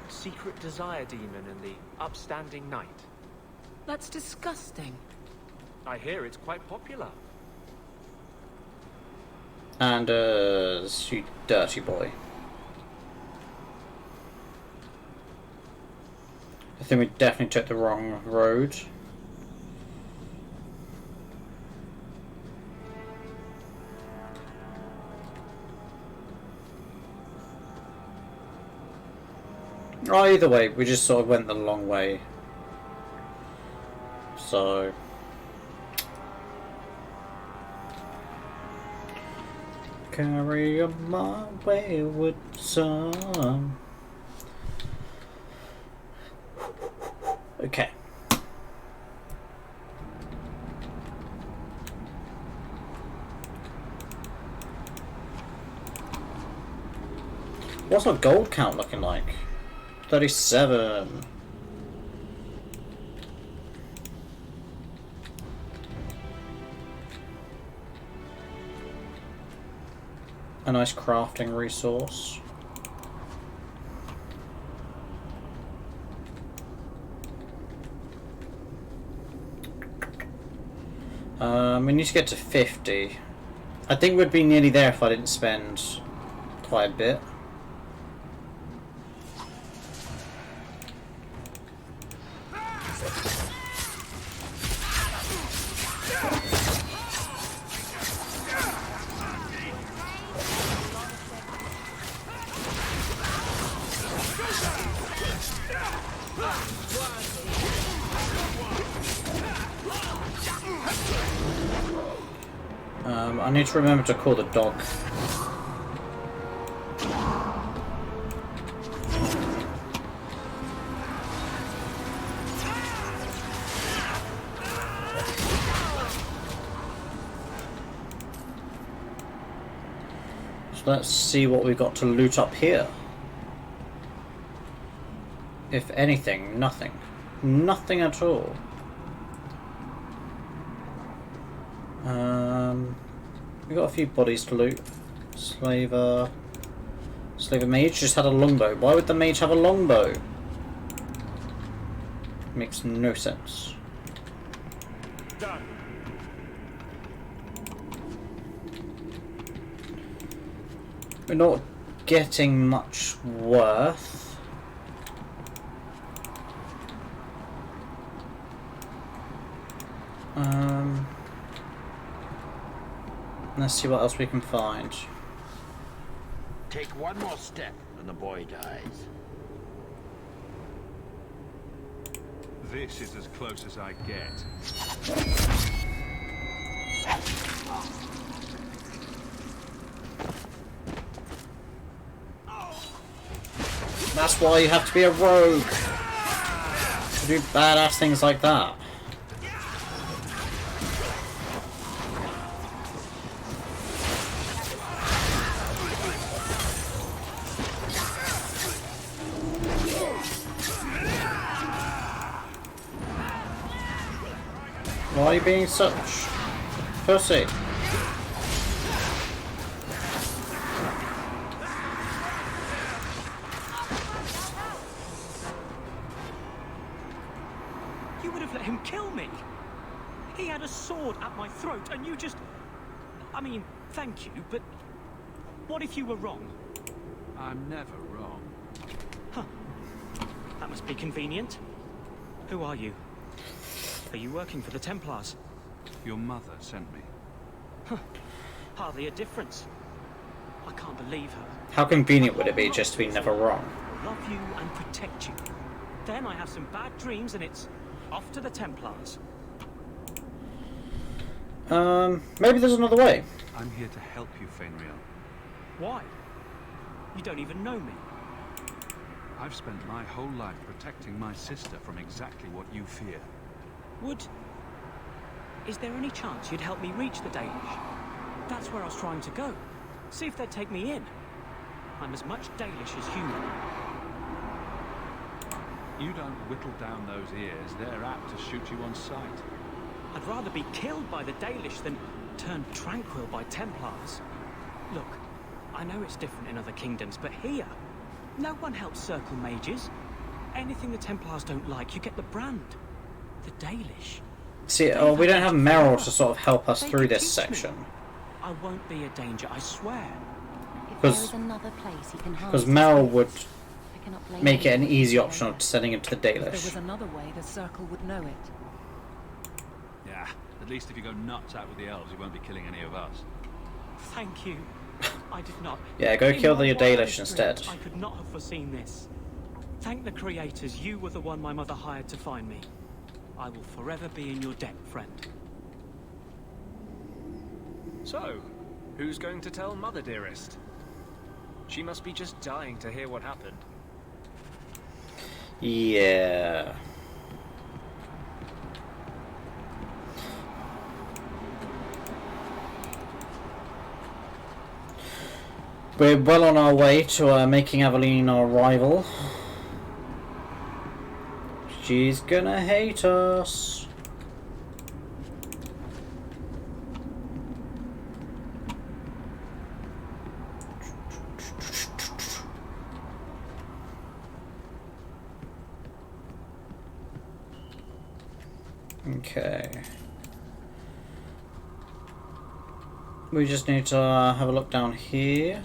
Speaker 2: secret desire demon and the upstanding knight?
Speaker 17: That's disgusting.
Speaker 2: I hear it's quite popular.
Speaker 1: Anders, you dirty boy. I think we definitely took the wrong road. Oh, either way, we just sort of went the long way. So... carry on my wayward son. Okay. What's our gold count looking like? 37. A nice crafting resource. We need to get to 50. I think we'd be nearly there if I didn't spend quite a bit. I need to remember to call the dog. let's see what we've got to loot up here. If anything, nothing. Nothing at all. We got a few bodies to loot. Slaver mage just had a longbow. Why would the mage have a longbow? Makes no sense.
Speaker 12: Done.
Speaker 1: We're not getting much worth. Let's see what else we can find.
Speaker 18: Take one more step and the boy dies.
Speaker 6: This is as close as I get.
Speaker 1: That's why you have to be a rogue. To do badass things like that. Why are you being such pussy?
Speaker 2: You would have let him kill me. He had a sword at my throat and you just... I mean, thank you, but what if you were wrong?
Speaker 8: I'm never wrong.
Speaker 2: Huh. That must be convenient. Who are you? Are you working for the Templars?
Speaker 8: Your mother sent me.
Speaker 2: Huh. Hardly a difference. I can't believe her.
Speaker 1: How convenient would it be just to be never wrong?
Speaker 2: Love you and protect you. Then I have some bad dreams and it's off to the Templars.
Speaker 1: Maybe there's another way.
Speaker 8: I'm here to help you, Fenrir.
Speaker 2: Why? You don't even know me.
Speaker 8: I've spent my whole life protecting my sister from exactly what you fear.
Speaker 2: Is there any chance you'd help me reach the Dalish? That's where I was trying to go. See if they'd take me in. I'm as much Dalish as human.
Speaker 8: You don't whittle down those ears, they're apt to shoot you on sight.
Speaker 2: I'd rather be killed by the Dalish than turned tranquil by Templars. Look, I know it's different in other kingdoms, but here, no one helps circle mages. Anything the Templars don't like, you get the brand. The Dalish.
Speaker 1: See, we don't have Meryl to sort of help us through this section.
Speaker 2: I won't be a danger, I swear.
Speaker 1: Because Meryl would make it an easy option of sending him to the
Speaker 17: If there was
Speaker 1: Dalish.
Speaker 17: another way, the Circle would know it.
Speaker 8: Yeah, at least if you go nuts out with the elves, you won't be killing any of us.
Speaker 2: Thank you. I did not.
Speaker 1: Yeah, go
Speaker 2: In
Speaker 1: kill
Speaker 2: my
Speaker 1: the Dalish
Speaker 2: wildest
Speaker 1: instead.
Speaker 2: dreams, I could not have foreseen this. Thank the creators, you were the one my mother hired to find me. I will forever be in your debt, friend.
Speaker 12: So, who's going to tell Mother, dearest? She must be just dying to hear what happened.
Speaker 1: Yeah. We're well on our way to making Aveline our rival. She's gonna hate us. Okay. We just need to have a look down here.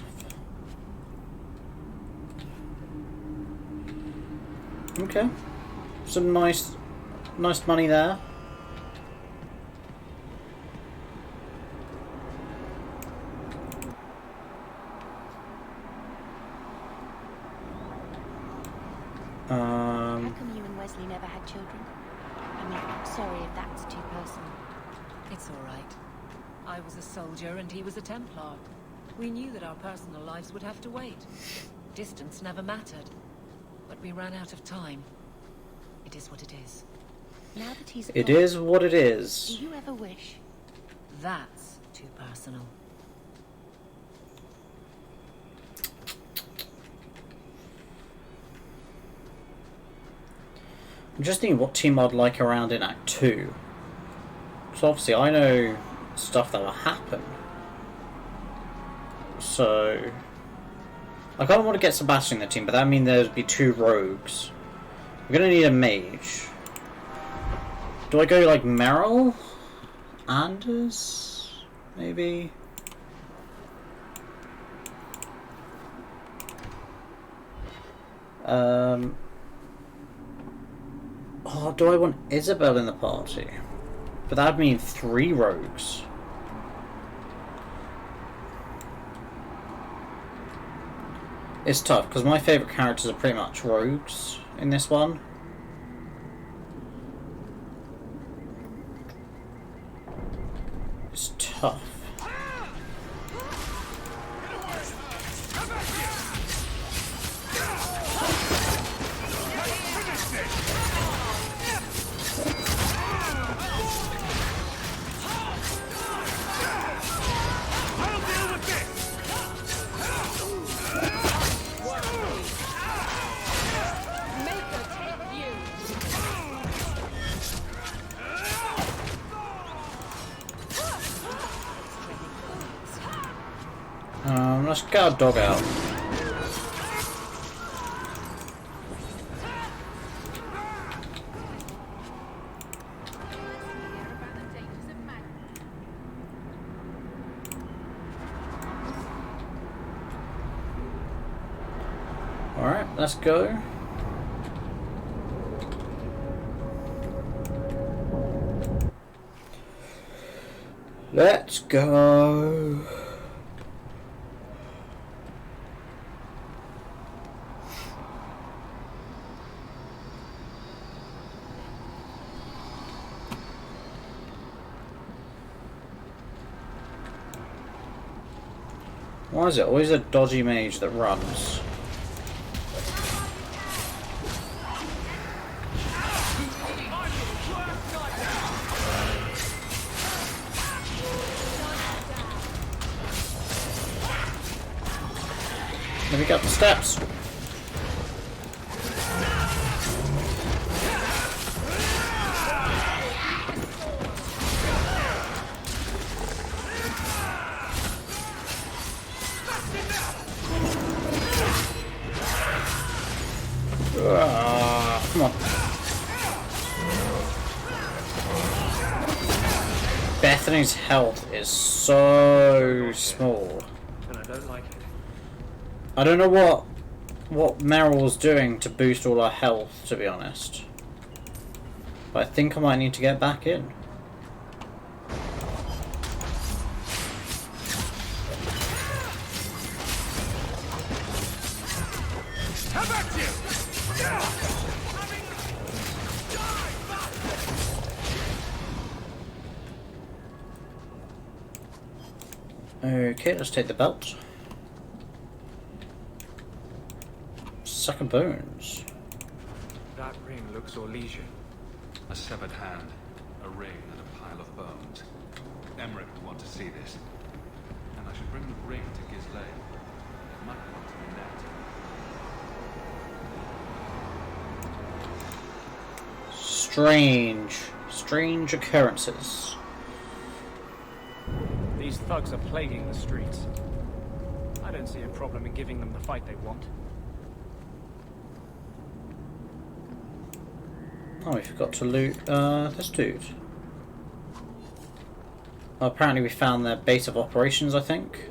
Speaker 1: Okay. Some nice money there.
Speaker 3: How come you and Wesley never had children? I mean, sorry if that's too personal.
Speaker 17: It's all right. I was a soldier and he was a Templar. We knew that our personal lives would have to wait. Distance never mattered. But we ran out of time. It is what it is.
Speaker 3: Now that he's
Speaker 1: It
Speaker 3: gone,
Speaker 1: is what it is.
Speaker 3: do you ever wish?
Speaker 17: That's too personal.
Speaker 1: I'm just thinking what team I'd like around in Act 2. So obviously I know stuff that will happen. So I kind of want to get Sebastian in the team, but that means there'd be 2 rogues. We're gonna need a mage. Do I go like Meryl? Anders? Maybe? Oh, do I want Isabel in the party? But that'd mean 3 rogues. It's tough, because my favourite characters are pretty much rogues in this one. It's tough. Let's get our dog out. Alright, let's go. Let's go. Why is it always a dodgy mage that runs? Let me get the steps. Come on. Bethany's health is so small.
Speaker 2: And I don't like it.
Speaker 1: I don't know what Meryl's doing to boost all our health, to be honest. But I think I might need to get back in. Okay, let's take the belt. Sack of bones.
Speaker 2: That ring looks Orlesian.
Speaker 6: A severed hand, a ring, and a pile of bones. Emmerich would want to see this. And I should bring the ring to Ghislaine. It might want to be net.
Speaker 1: Strange occurrences.
Speaker 2: These thugs are plaguing the streets. I don't see a problem in giving them the fight they want.
Speaker 1: Oh, we forgot to loot this dude. Well, apparently we found their base of operations, I think.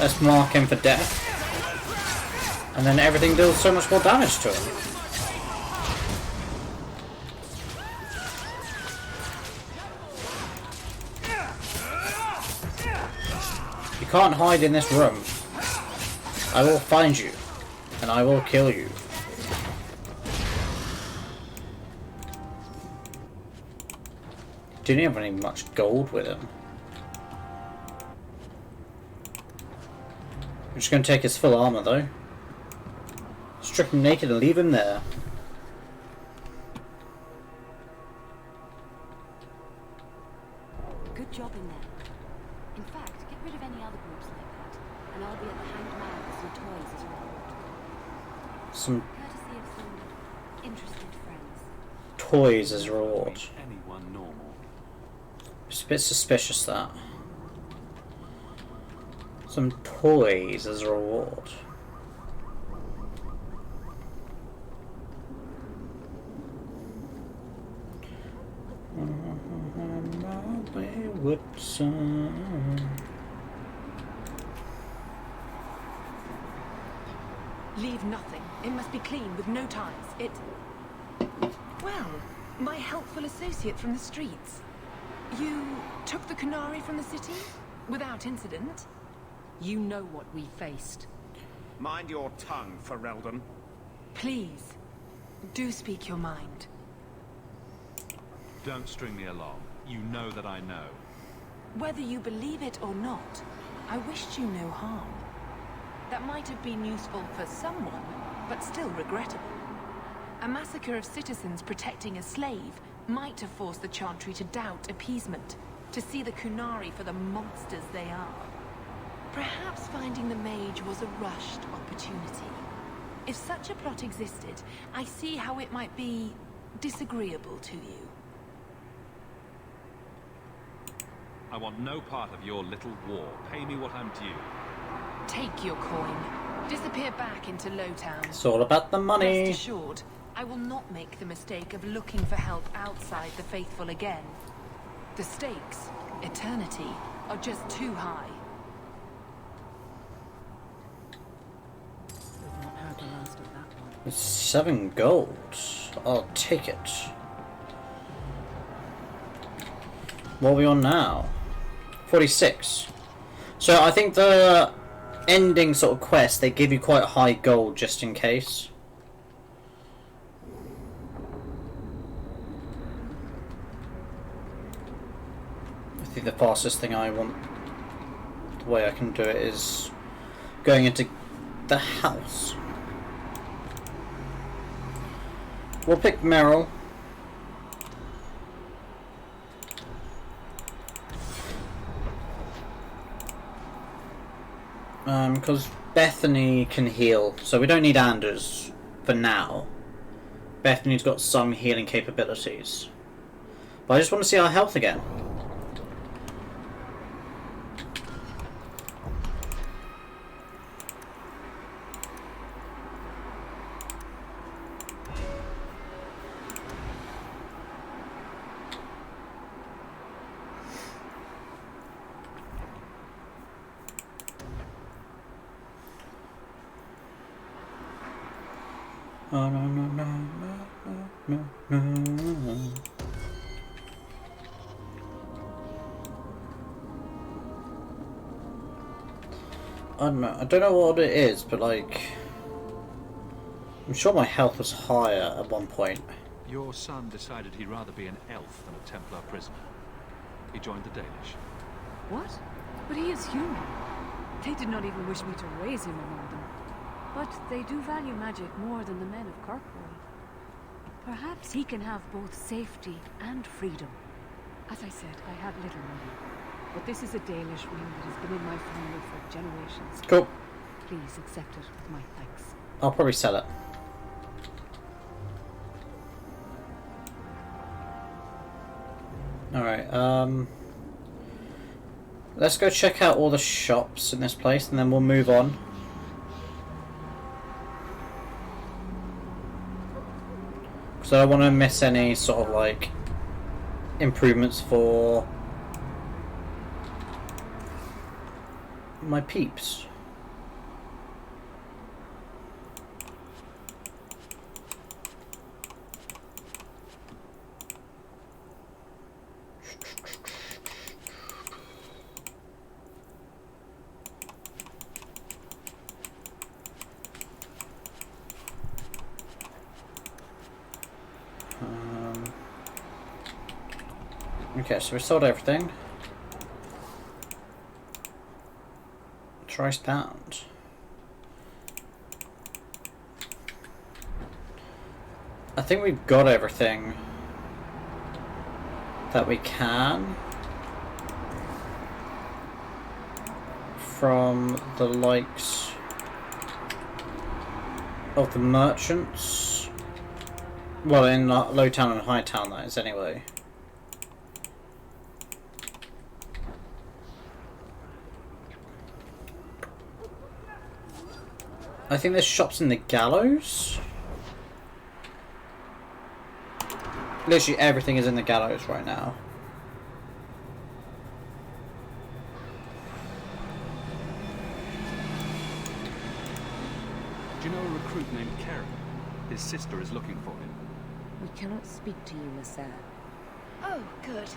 Speaker 1: Let's mark him for death. And then everything deals so much more damage to him. You can't hide in this room. I will find you. And I will kill you. Didn't have any much gold with him. I'm just going to take his full armor though. Strip him naked and leave him there.
Speaker 19: In fact, get rid of any other groups like that, and I'll be at the Hanged Man with some toys as well. Courtesy of some interested friends.
Speaker 1: Toys as reward.
Speaker 8: Anyone normal.
Speaker 1: It's a bit suspicious that. Some toys as a reward. My wayward son.
Speaker 17: Leave nothing. It must be clean with no ties. It... Well, my helpful associate from the streets. You took the Canary from the city? Without incident? You know what we faced.
Speaker 2: Mind your tongue, Ferelden.
Speaker 17: Please, do speak your mind.
Speaker 6: Don't string me along. You know that I know.
Speaker 17: Whether you believe it or not, I wished you no harm. That might have been useful for someone, but still regrettable. A massacre of citizens protecting a slave might have forced the Chantry to doubt appeasement, to see the Kunari for the monsters they are. Perhaps finding the mage was a rushed opportunity. If such a plot existed, I see how it might be disagreeable to you.
Speaker 6: I want no part of your little war. Pay me what I'm due.
Speaker 17: Take your coin. Disappear back into Lowtown.
Speaker 1: It's all about the money.
Speaker 17: Rest assured, I will not make the mistake of looking for help outside the faithful again. The stakes, eternity, are just too high.
Speaker 19: We've not heard the last of that one.
Speaker 1: It's 7 gold. I'll take it. What are we on now? 46. So I think the ending sort of quest, they give you quite high gold just in case. I think the fastest thing I want, the way I can do it, is going into the house. We'll pick Meryl. Because Bethany can heal, so we don't need Anders for now. Bethany's got some healing capabilities. But I just want to see our health again. Oh, no, no, no, no, no, no. I don't know what it is, but like, I'm sure my health was higher at one point.
Speaker 6: Your son decided he'd rather be an elf than a Templar prisoner. He joined the Danish.
Speaker 19: What? But he is human. They did not even wish me to raise him among them. But they do value magic more than the men of Kirkwall. Perhaps he can have both safety and freedom. As I said, I have little money. But this is a Danish ring that has been in my family for generations.
Speaker 1: Cool.
Speaker 19: Please accept it with my thanks.
Speaker 1: I'll probably sell it. Alright, let's go check out all the shops in this place and then we'll move on. Because I don't want to miss any sort of like improvements for my peeps. Okay, so we sold everything. Trice pound. I think we've got everything that we can. from the likes of the merchants. Well, in Low Town and High Town, that is, anyway. I think there's shops in the Gallows. Literally everything is in the Gallows right now.
Speaker 8: Do you know a recruit named Karen? His sister is looking for him.
Speaker 20: We cannot speak to you, Miss Sarah.
Speaker 3: Oh, good.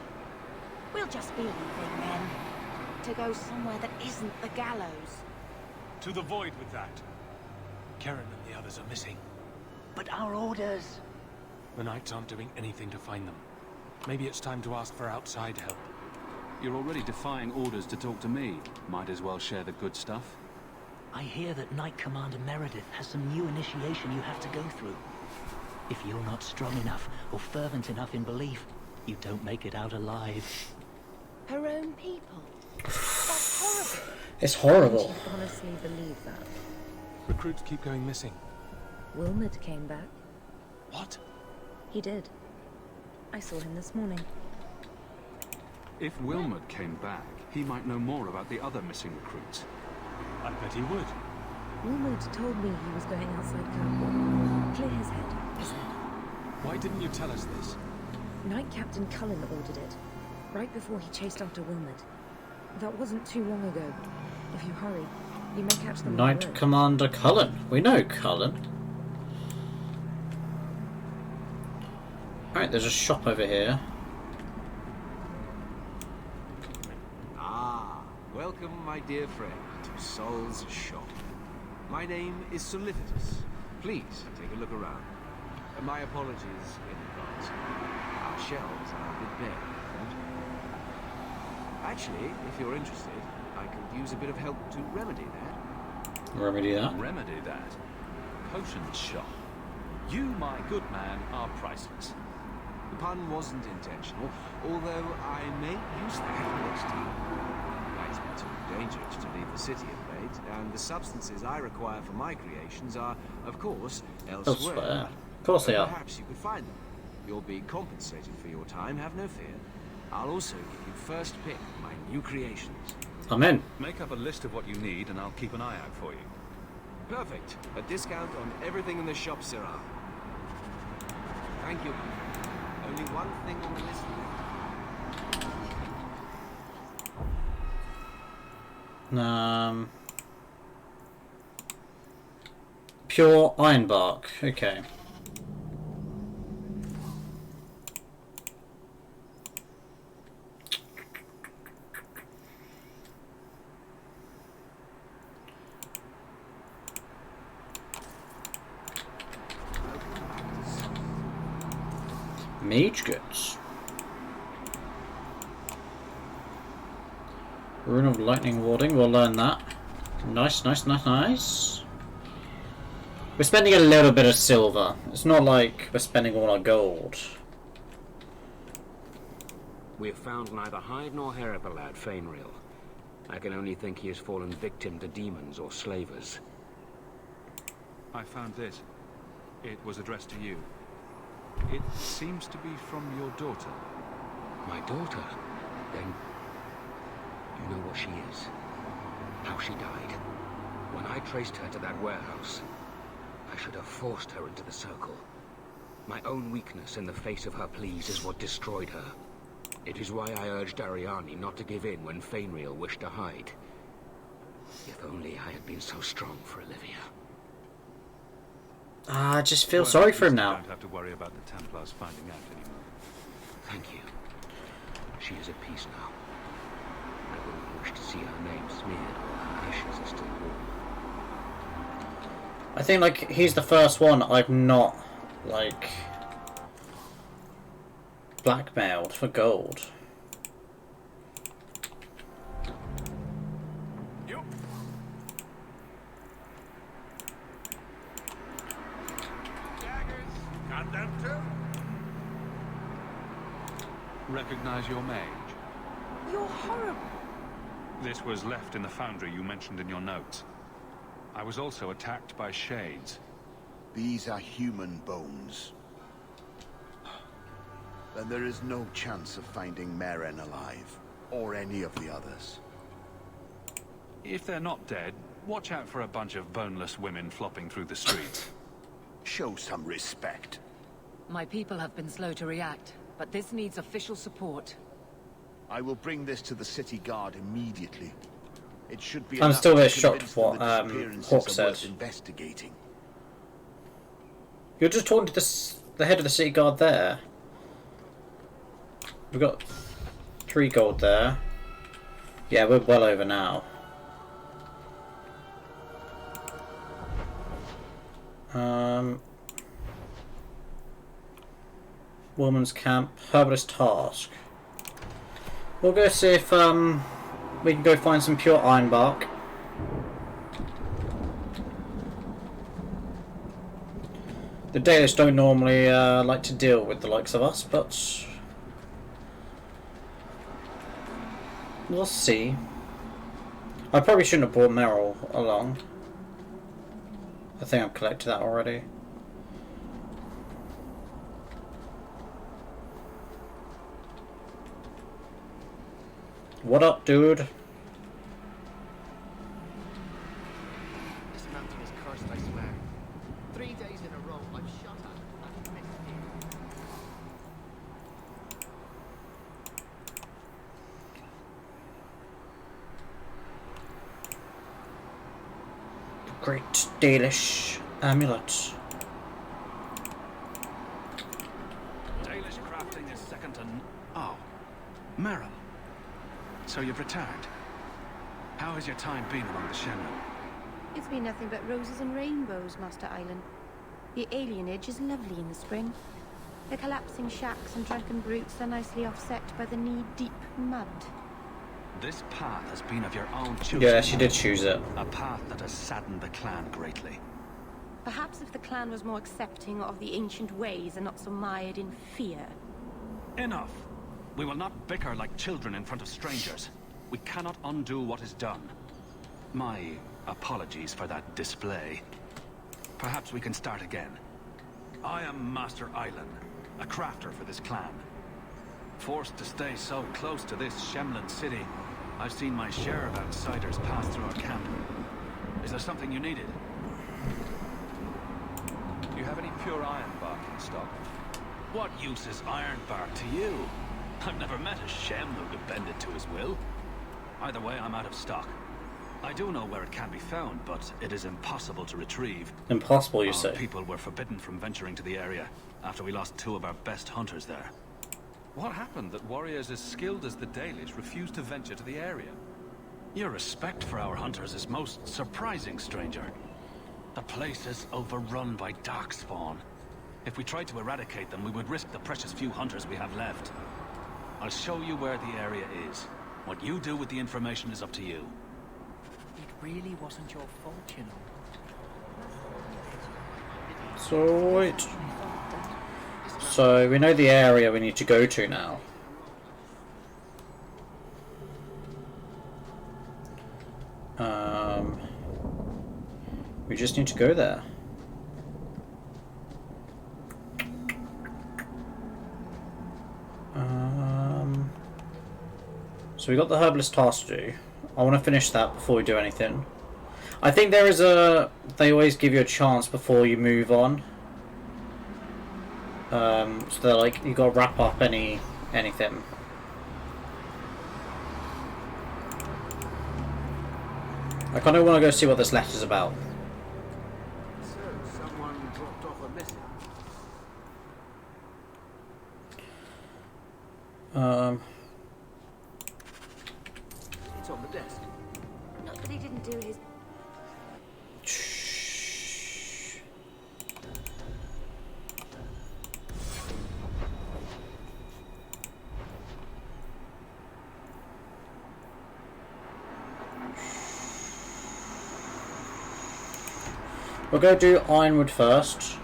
Speaker 3: We'll just be leaving then. To go somewhere that isn't the gallows.
Speaker 12: To the void with that. Karen and the others are missing.
Speaker 11: But our orders...
Speaker 12: The Knights aren't doing anything to find them. Maybe it's time to ask for outside help.
Speaker 8: You're already defying orders to talk to me. Might as well share the good stuff.
Speaker 11: I hear that Knight Commander Meredith has some new initiation you have to go through. If you're not strong enough or fervent enough in belief, you don't make it out alive.
Speaker 3: Her own people? That's horrible.
Speaker 1: It's horrible.
Speaker 20: Don't you honestly believe that?
Speaker 12: Recruits keep going missing.
Speaker 20: Wilmot came back.
Speaker 12: What?
Speaker 20: He did. I saw him this morning.
Speaker 8: If Wilmot came back, he might know more about the other missing recruits.
Speaker 12: I bet he would.
Speaker 20: Wilmot told me he was going outside Kirkwall. Clear his head, he said.
Speaker 12: Why didn't you tell us this?
Speaker 20: Knight Captain Cullen ordered it, right before he chased after Wilmot. That wasn't too long ago. If you hurry, you may catch them.
Speaker 1: Knight Commander Cullen. We know Cullen. Alright, there's a shop over here.
Speaker 5: Ah, welcome, my dear friend, to Sol's shop. My name is Solicitus. Please take a look around. My apologies in advance. Our shelves are a bit bare. Actually, if you're interested, I could use a bit of help to remedy that.
Speaker 1: Remedy that?
Speaker 8: Remedy that? Potions shop. You, my good man, are priceless.
Speaker 5: The pun wasn't intentional, although I may use that next time. Might be too dangerous to leave the city of late, and the substances I require for my creations are, of course, elsewhere.
Speaker 1: Of course they are.
Speaker 5: Perhaps you could find them. You'll be compensated for your time, have no fear. I'll also give you first pick of my new creations.
Speaker 1: I'm in.
Speaker 8: Make up a list of what you need, and I'll keep an eye out for you.
Speaker 5: Perfect. A discount on everything in the shop, Sirrah. Thank you. Only one thing on the list left.
Speaker 1: Pure ironbark. Okay. Mage goods. Rune of lightning warding, we'll learn that. Nice, nice, nice, nice. We're spending a little bit of silver. It's not like we're spending all our gold.
Speaker 21: We have found neither hide nor hair of the lad, Fainreal. I can only think he has fallen victim to demons or slavers.
Speaker 8: I found this. It was addressed to you. It seems to be from your daughter.
Speaker 21: My daughter? Then you know what she is. How she died. When I traced her to that warehouse, I should have forced her into the circle. My own weakness in the face of her pleas is what destroyed her. It is why I urged Ariani not to give in when Fainreal wished to hide. If only I had been so strong for Olivia.
Speaker 1: I just feel sorry for him now.
Speaker 8: Don't have to worry about the Templars finding out anymore.
Speaker 21: Thank you. She is at peace now. I wouldn't wish to see her name smeared while her ashes are still warm.
Speaker 1: I think, like, he's the first one I've not, like, blackmailed for gold.
Speaker 8: Recognize your mage?
Speaker 3: You're horrible.
Speaker 6: This was left in the foundry you mentioned in your notes. I was also attacked by shades.
Speaker 16: These are human bones. Then there is no chance of finding Meren alive, or any of the others.
Speaker 6: If they're not dead, watch out for a bunch of boneless women flopping through the streets.
Speaker 16: Show some respect.
Speaker 17: My people have been slow to react, but this needs official support.
Speaker 16: I will bring this to the city guard immediately. It should be
Speaker 1: I'm
Speaker 16: enough
Speaker 1: still a
Speaker 16: to
Speaker 1: bit shocked
Speaker 16: convince
Speaker 1: what
Speaker 16: them the disappearances
Speaker 1: Hawk
Speaker 16: are
Speaker 1: said.
Speaker 16: worth investigating.
Speaker 1: You're just talking to the head of the city guard there. We've got 3 gold there. Yeah, we're well over now. Woman's camp, herbalist task. We'll go see if we can go find some pure iron bark. The Dalish don't normally like to deal with the likes of us, but we'll see. I probably shouldn't have brought Meryl along. I think I've collected that already. What up, dude?
Speaker 5: This mountain is cursed, I swear. 3 days in a row, I've shot at and missed you.
Speaker 1: Great Dalish amulet.
Speaker 8: Dalish crafting is second to Oh, Meryl. So you've returned. How has your time been among the Shenron?
Speaker 9: It's been nothing but roses and rainbows, Master Island. The alienage is lovely in the spring. The collapsing shacks and drunken brutes are nicely offset by the knee-deep mud.
Speaker 8: This path has been of your own choosing.
Speaker 1: Yeah, she did choose it.
Speaker 8: A path that has saddened the clan greatly.
Speaker 9: Perhaps if the clan was more accepting of the ancient ways and not so mired in fear.
Speaker 8: Enough. We will not bicker like children in front of strangers. We cannot undo what is done. My apologies for that display. Perhaps we can start again. I am Master Island, a crafter for this clan. Forced to stay so close to this Shemlin city, I've seen my share of outsiders pass through our camp. Is there something you needed?
Speaker 6: Do you have any pure iron bark in stock?
Speaker 8: What use is iron bark to you? I've never met a Shem who could bend it to his will. Either way, I'm out of stock. I do know where it can be found, but it is impossible to retrieve.
Speaker 1: Impossible, you
Speaker 8: Our
Speaker 1: say?
Speaker 8: people were forbidden from venturing to the area after we lost 2 of our best hunters there.
Speaker 6: What happened that warriors as skilled as the Dalish refused to venture to the area?
Speaker 8: Your respect for our hunters is most surprising, stranger. The place is overrun by darkspawn. If we tried to eradicate them, we would risk the precious few hunters we have left. I'll show you where the area is. What you do with the information is up to you.
Speaker 11: It really wasn't your fault, you know.
Speaker 1: Sweet. So we know the area we need to go to now. We just need to go there. So we got the herbalist task to do. I want to finish that before we do anything. I think there is a... They always give you a chance before you move on. So they're like, you got to wrap up anything. I kind of want to go see what this letter's about.
Speaker 18: So, someone dropped off a message. It's on the desk.
Speaker 9: Not that he didn't do his...
Speaker 1: We'll go do Ironwood first.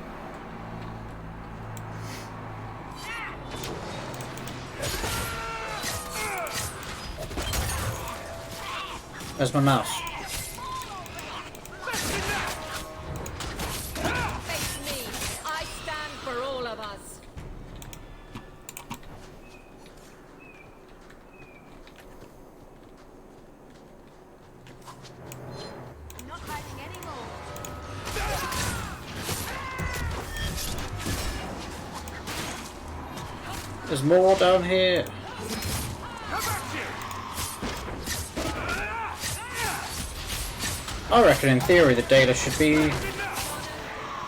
Speaker 1: Where's my mouse?
Speaker 17: Face me. I stand for all of us.
Speaker 15: Not hiding anymore.
Speaker 1: There's more down here. I reckon in theory the Data should be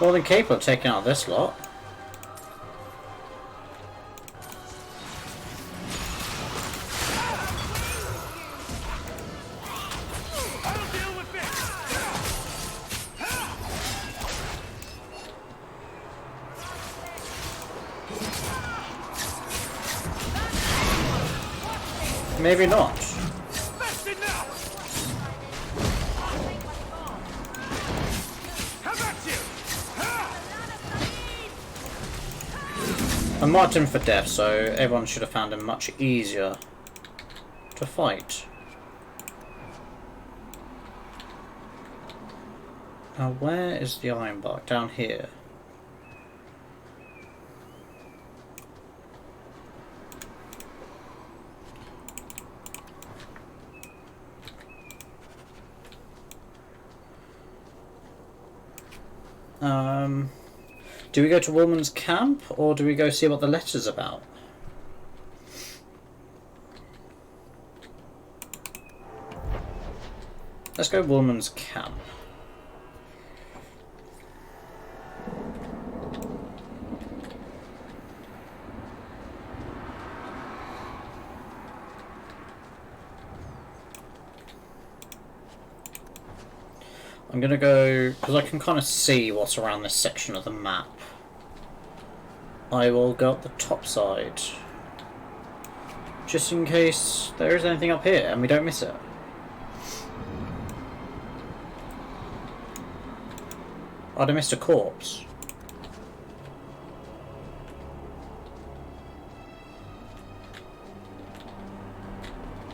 Speaker 1: more than capable of taking out this lot. Maybe not. I marked him for death, so everyone should have found him much easier to fight. Now where is the iron bark? Down here. Do we go to Woolman's camp, or do we go see what the letter's about? Let's go Woolman's camp. I'm gonna go, because I can kind of see what's around this section of the map. I will go up the top side, just in case there is anything up here and we don't miss it. I'd have missed a corpse.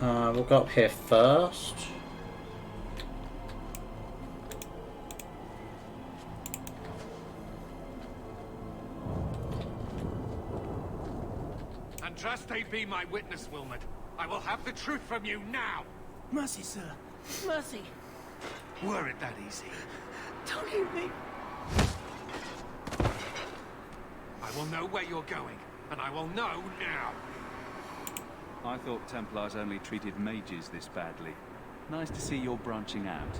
Speaker 1: We'll go up here first.
Speaker 12: Andraste be my witness, Wilmot. I will have the truth from you now.
Speaker 11: Mercy, sir. Mercy.
Speaker 12: Were it that easy?
Speaker 11: Don't leave me.
Speaker 12: I will know where you're going, and I will know now.
Speaker 6: I thought Templars only treated mages this badly. Nice to see you're branching out.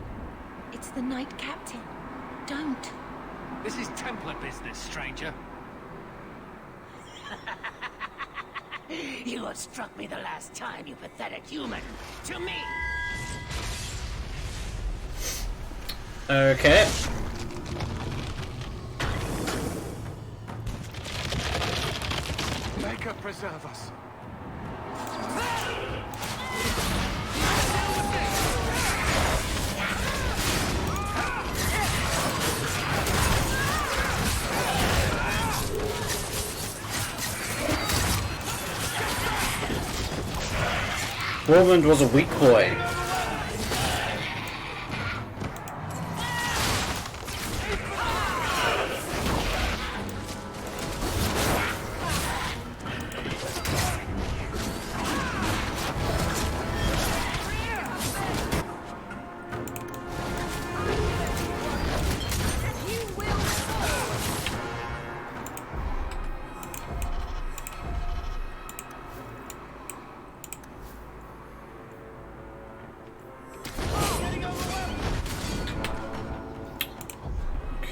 Speaker 3: It's the Knight Captain. Don't.
Speaker 12: This is Templar business, stranger.
Speaker 11: You had struck me the last time, you pathetic human. To me!
Speaker 1: Okay.
Speaker 12: Maker preserve us.
Speaker 1: Roland was a weak boy.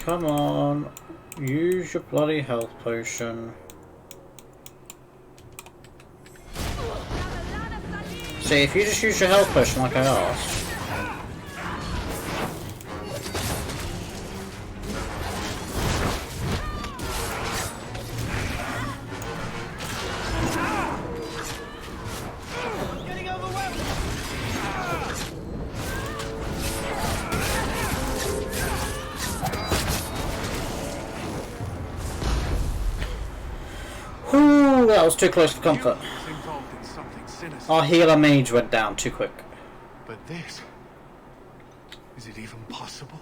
Speaker 1: Come on, use your bloody health potion. See, if you just use your health potion like I asked. That was too close for comfort. Our healer mage went down too quick.
Speaker 12: But this...
Speaker 8: Is it even possible?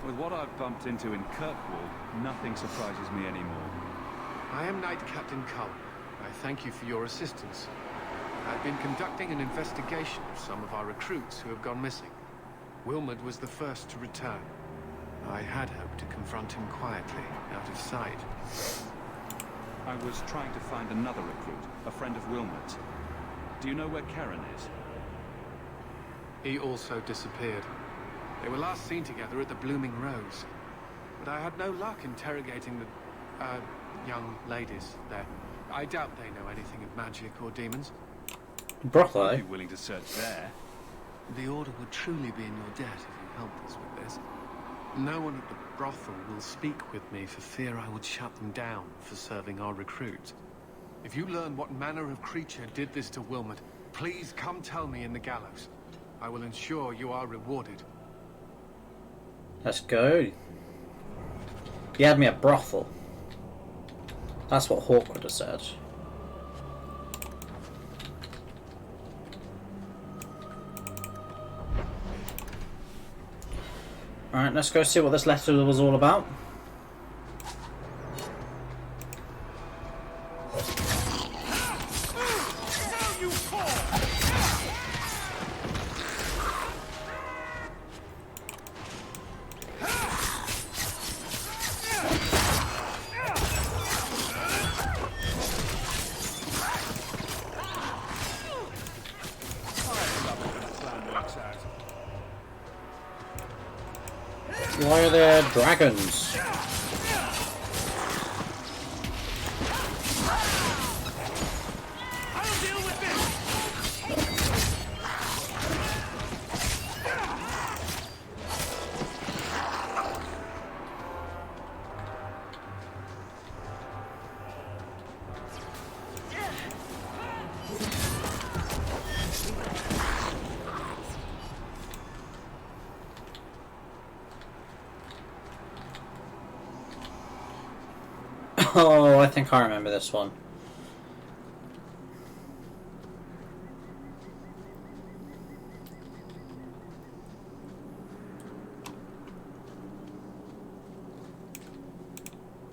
Speaker 6: With what I've bumped into in Kirkwall, nothing surprises me anymore.
Speaker 8: I am Knight Captain Cullen. I thank you for your assistance. I've been conducting an investigation of some of our recruits who have gone missing. Wilmot was the first to return. I had hoped to confront him quietly, out of sight.
Speaker 6: I was trying to find another recruit, a friend of Wilmot's. Do you know where Karen is?
Speaker 8: He also disappeared. They were last seen together at the Blooming Rose. But I had no luck interrogating the, young ladies there. I doubt they know anything of magic or demons.
Speaker 1: Brothel,
Speaker 6: I'd be willing to search there.
Speaker 8: The Order would truly be in your debt if you helped us with this. No one at the brothel will speak with me for fear I would shut them down for serving our recruits. If you learn what manner of creature did this to Wilmot, please come tell me in the gallows. I will ensure you are rewarded.
Speaker 1: Let's go. He had me at brothel. That's what Hawk would have said. Alright, let's go see what this letter was all about. Why are there dragons? Oh, I think I remember this one.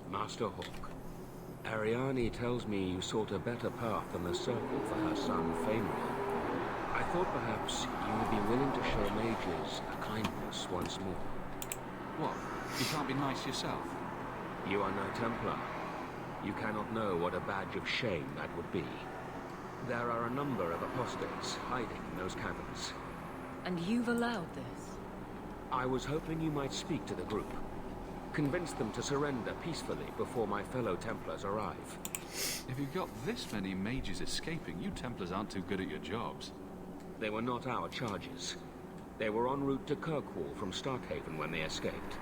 Speaker 21: Master Hawk, Ariane tells me you sought a better path than the Circle for her son, Fainriel. I thought perhaps you would be willing to show mages a kindness once more.
Speaker 6: What? You can't be nice yourself?
Speaker 21: You are no Templar. You cannot know what a badge of shame that would be. There are a number of apostates hiding in those caverns.
Speaker 17: And you've allowed this?
Speaker 21: I was hoping you might speak to the group. Convince them to surrender peacefully before my fellow Templars arrive.
Speaker 6: If you've got this many mages escaping, you Templars aren't too good at your jobs.
Speaker 21: They were not our charges. They were en route to Kirkwall from Starkhaven when they escaped.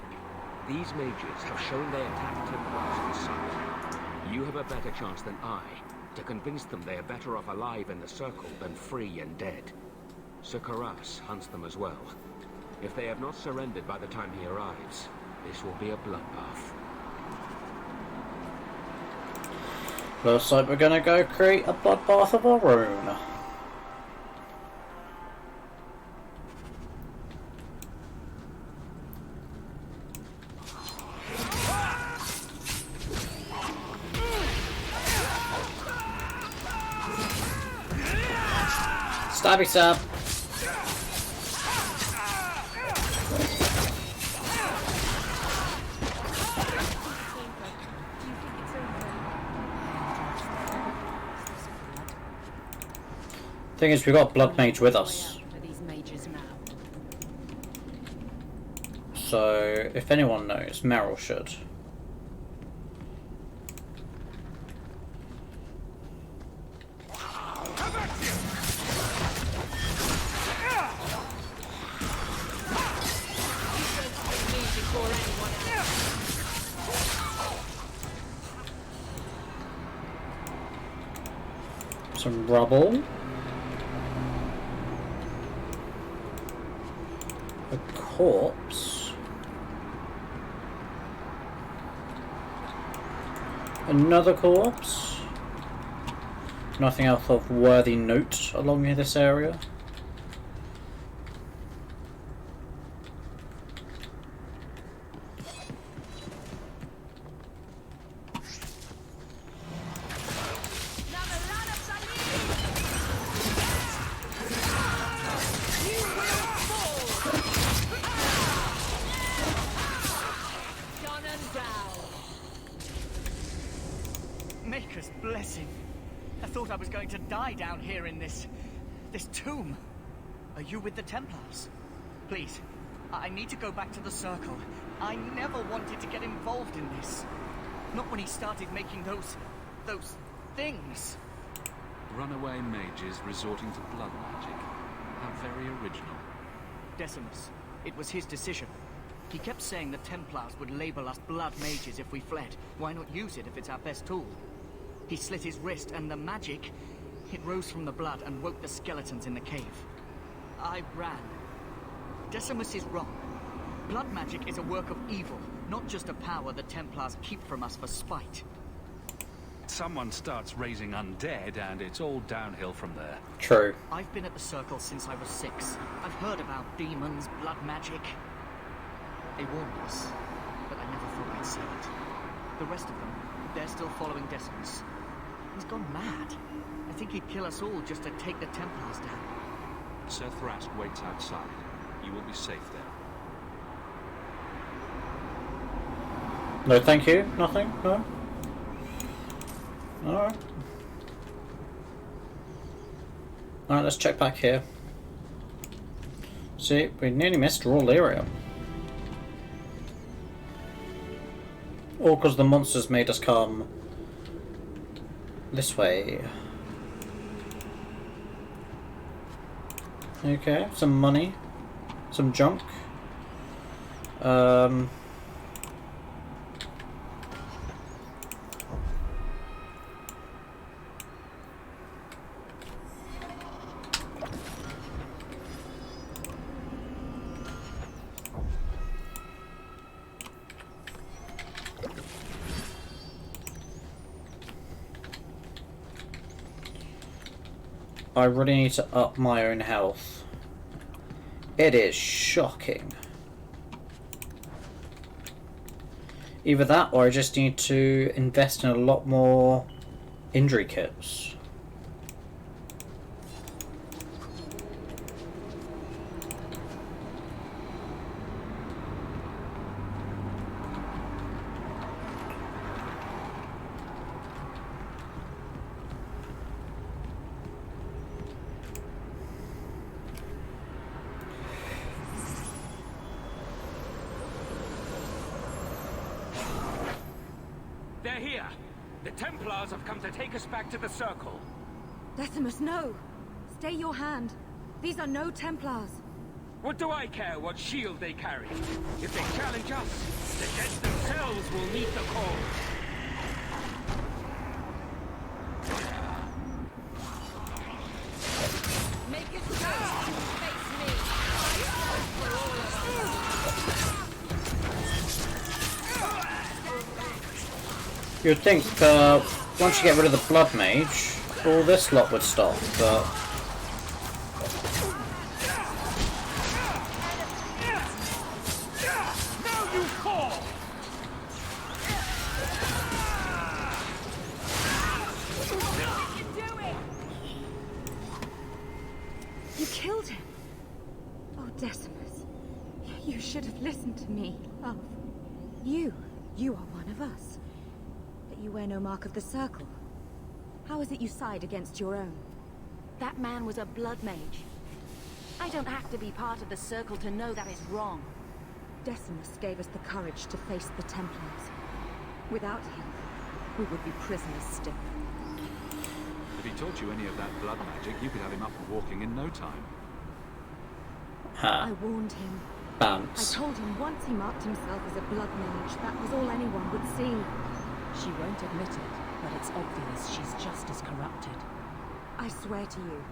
Speaker 21: These mages have shown they attack Templars in sight. You have a better chance than I to convince them they are better off alive in the Circle than free and dead. Sir Karas hunts them as well. If they have not surrendered by the time he arrives, this will be a bloodbath.
Speaker 1: Looks like we're gonna go create a bloodbath of our own. Stabby stab. Thing is, we've got Blood Mage with us. So, if anyone knows, Meryl should. Some rubble. A corpse. Another corpse. Nothing else of worthy note along this area.
Speaker 13: Maker's blessing. I thought I was going to die down here in this tomb. Are you with the Templars? Please, I need to go back to the Circle. I never wanted to get involved in this. Not when he started making those things.
Speaker 8: Runaway mages resorting to blood magic. How very original.
Speaker 13: Decimus. It was his decision. He kept saying the Templars would label us blood mages if we fled. Why not use it if it's our best tool? He slit his wrist, and the magic, it rose from the blood and woke the skeletons in the cave. I ran. Decimus is wrong. Blood magic is a work of evil, not just a power the Templars keep from us for spite.
Speaker 8: Someone starts raising undead, and it's all downhill from there.
Speaker 1: True.
Speaker 13: I've been at the Circle since I was 6. I've heard about demons, blood magic. They warned us, but I never thought I'd see it. The rest of them, they're still following Decimus. He's gone mad. I think he'd kill us all just to take the Templars down.
Speaker 8: Sir Thrask waits outside. You will be safe there.
Speaker 1: No, thank you. Nothing? No? Alright. Alright, let's check back here. See, we nearly missed Rawleria. All because the monsters made us come this way. Okay, some money. Some junk. I really need to up my own health. It is shocking. Either that or I just need to invest in a lot more injury kits.
Speaker 12: They're here! The Templars have come to take us back to the Circle.
Speaker 19: Decimus, no! Stay your hand. These are no Templars.
Speaker 12: What do I care what shield they carry? If they challenge us, the dead themselves will meet the call.
Speaker 15: Make it so. Face me. For all of
Speaker 1: You'd think once you get rid of the blood mage, all this lot would stop, but
Speaker 12: Now you fall!
Speaker 19: You killed him. Oh, Decimus. You should have listened to me, love. You are one of us. But you wear no mark of the Circle. How is it you side against your own?
Speaker 3: That man was a blood mage. I don't have to be part of the Circle to know that is wrong.
Speaker 19: Decimus gave us the courage to face the Templars. Without him, we would be prisoners still.
Speaker 8: If he taught you any of that blood magic, you could have him up and walking in no time.
Speaker 19: I warned him.
Speaker 1: Bounce.
Speaker 19: I told him once he marked himself as a blood mage, that was all anyone would see.
Speaker 17: She won't admit it, but it's obvious she's just as corrupted.
Speaker 19: I swear to you,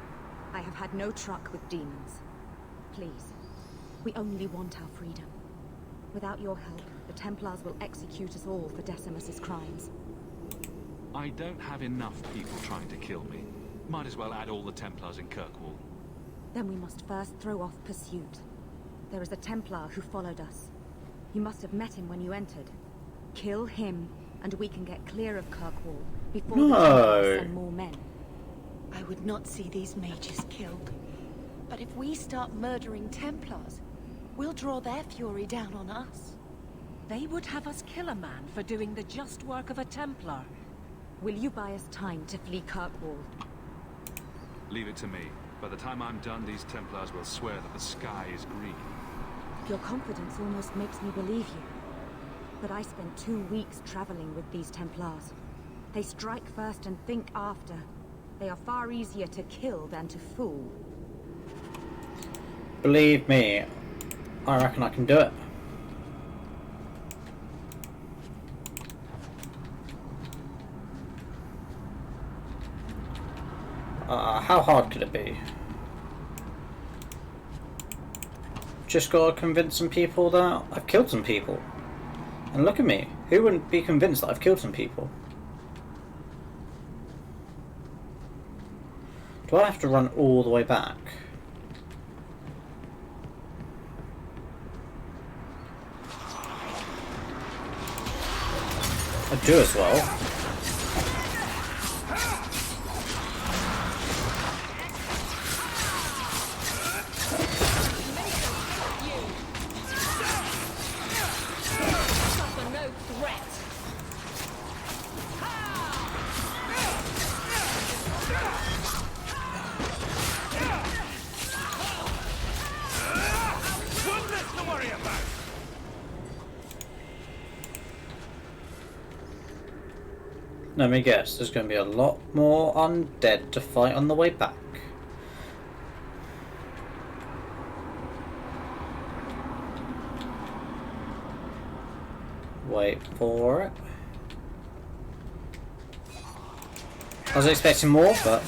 Speaker 19: I have had no truck with demons. Please, we only want our freedom. Without your help, the Templars will execute us all for Decimus's crimes.
Speaker 8: I don't have enough people trying to kill me. Might as well add all the Templars in Kirkwall.
Speaker 20: Then we must first throw off pursuit. There is a Templar who followed us. You must have met him when you entered. Kill him, and we can get clear of Kirkwall before the Templars send more men.
Speaker 17: I would not see these mages killed. But if we start murdering Templars, we'll draw their fury down on us.
Speaker 7: They would have us kill a man for doing the just work of a Templar.
Speaker 20: Will you buy us time to flee Kirkwall?
Speaker 8: Leave it to me. By the time I'm done, these Templars will swear that the sky is green.
Speaker 20: Your confidence almost makes me believe you. But I spent 2 weeks traveling with these Templars. They strike first and think after. They are far easier to kill than to fool.
Speaker 1: Believe me, I reckon I can do it. How hard could it be? Just gotta convince some people that I've killed some people. And look at me, who wouldn't be convinced that I've killed some people? Do I have to run all the way back? I do as well. Let me guess, there's going to be a lot more undead to fight on the way back. Wait for it. I was expecting more, but...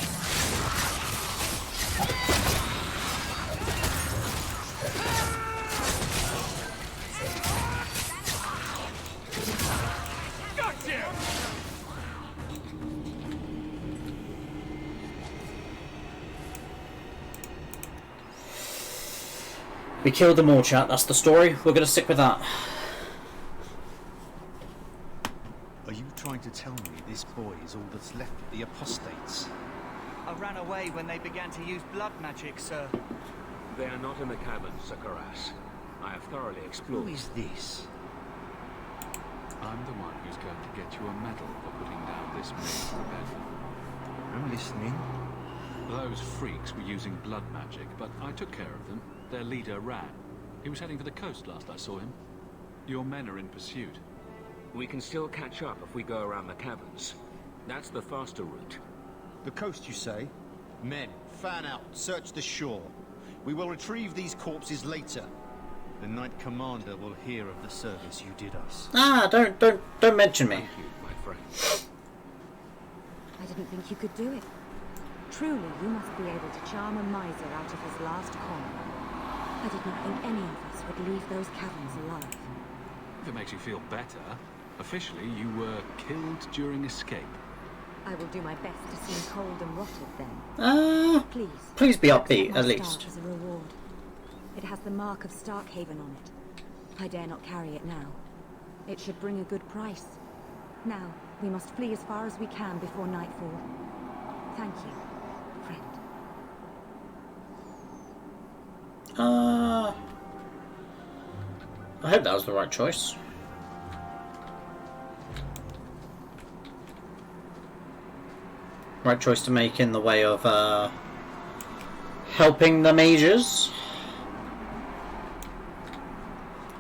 Speaker 1: We killed them all, chat. That's the story. We're going to stick with that.
Speaker 10: Are you trying to tell me this boy is all that's left of the apostates?
Speaker 13: I ran away when they began to use blood magic, sir.
Speaker 21: They are not in the caverns, Sakaras. I have thoroughly explored.
Speaker 10: Who is this?
Speaker 8: I'm the one who's going to get you a medal for putting down this mage rebellion.
Speaker 10: I'm listening.
Speaker 8: Those freaks were using blood magic, but I took care of them. Their leader ran. He was heading for the coast last I saw him. Your men are in pursuit.
Speaker 21: We can still catch up if we go around the caverns. That's the faster route.
Speaker 10: The coast, you say? Men, fan out, search the shore. We will retrieve these corpses later. The Knight Commander will hear of the service you did us.
Speaker 1: Ah, don't mention me.
Speaker 21: Thank you, my friend.
Speaker 20: I didn't think you could do it. Truly, you must be able to charm a miser out of his last coin. I did not think any of us would leave those caverns alive.
Speaker 8: If it makes you feel better, officially you were killed during escape.
Speaker 20: I will do my best to seem cold and rotted then.
Speaker 1: Please be upbeat,
Speaker 20: my
Speaker 1: at
Speaker 20: staff
Speaker 1: least.
Speaker 20: as a reward. It has the mark of Starkhaven on it. I dare not carry it now. It should bring a good price. Now, we must flee as far as we can before nightfall. Thank you, friend.
Speaker 1: I hope that was the right choice. Right choice to make in the way of helping the mages.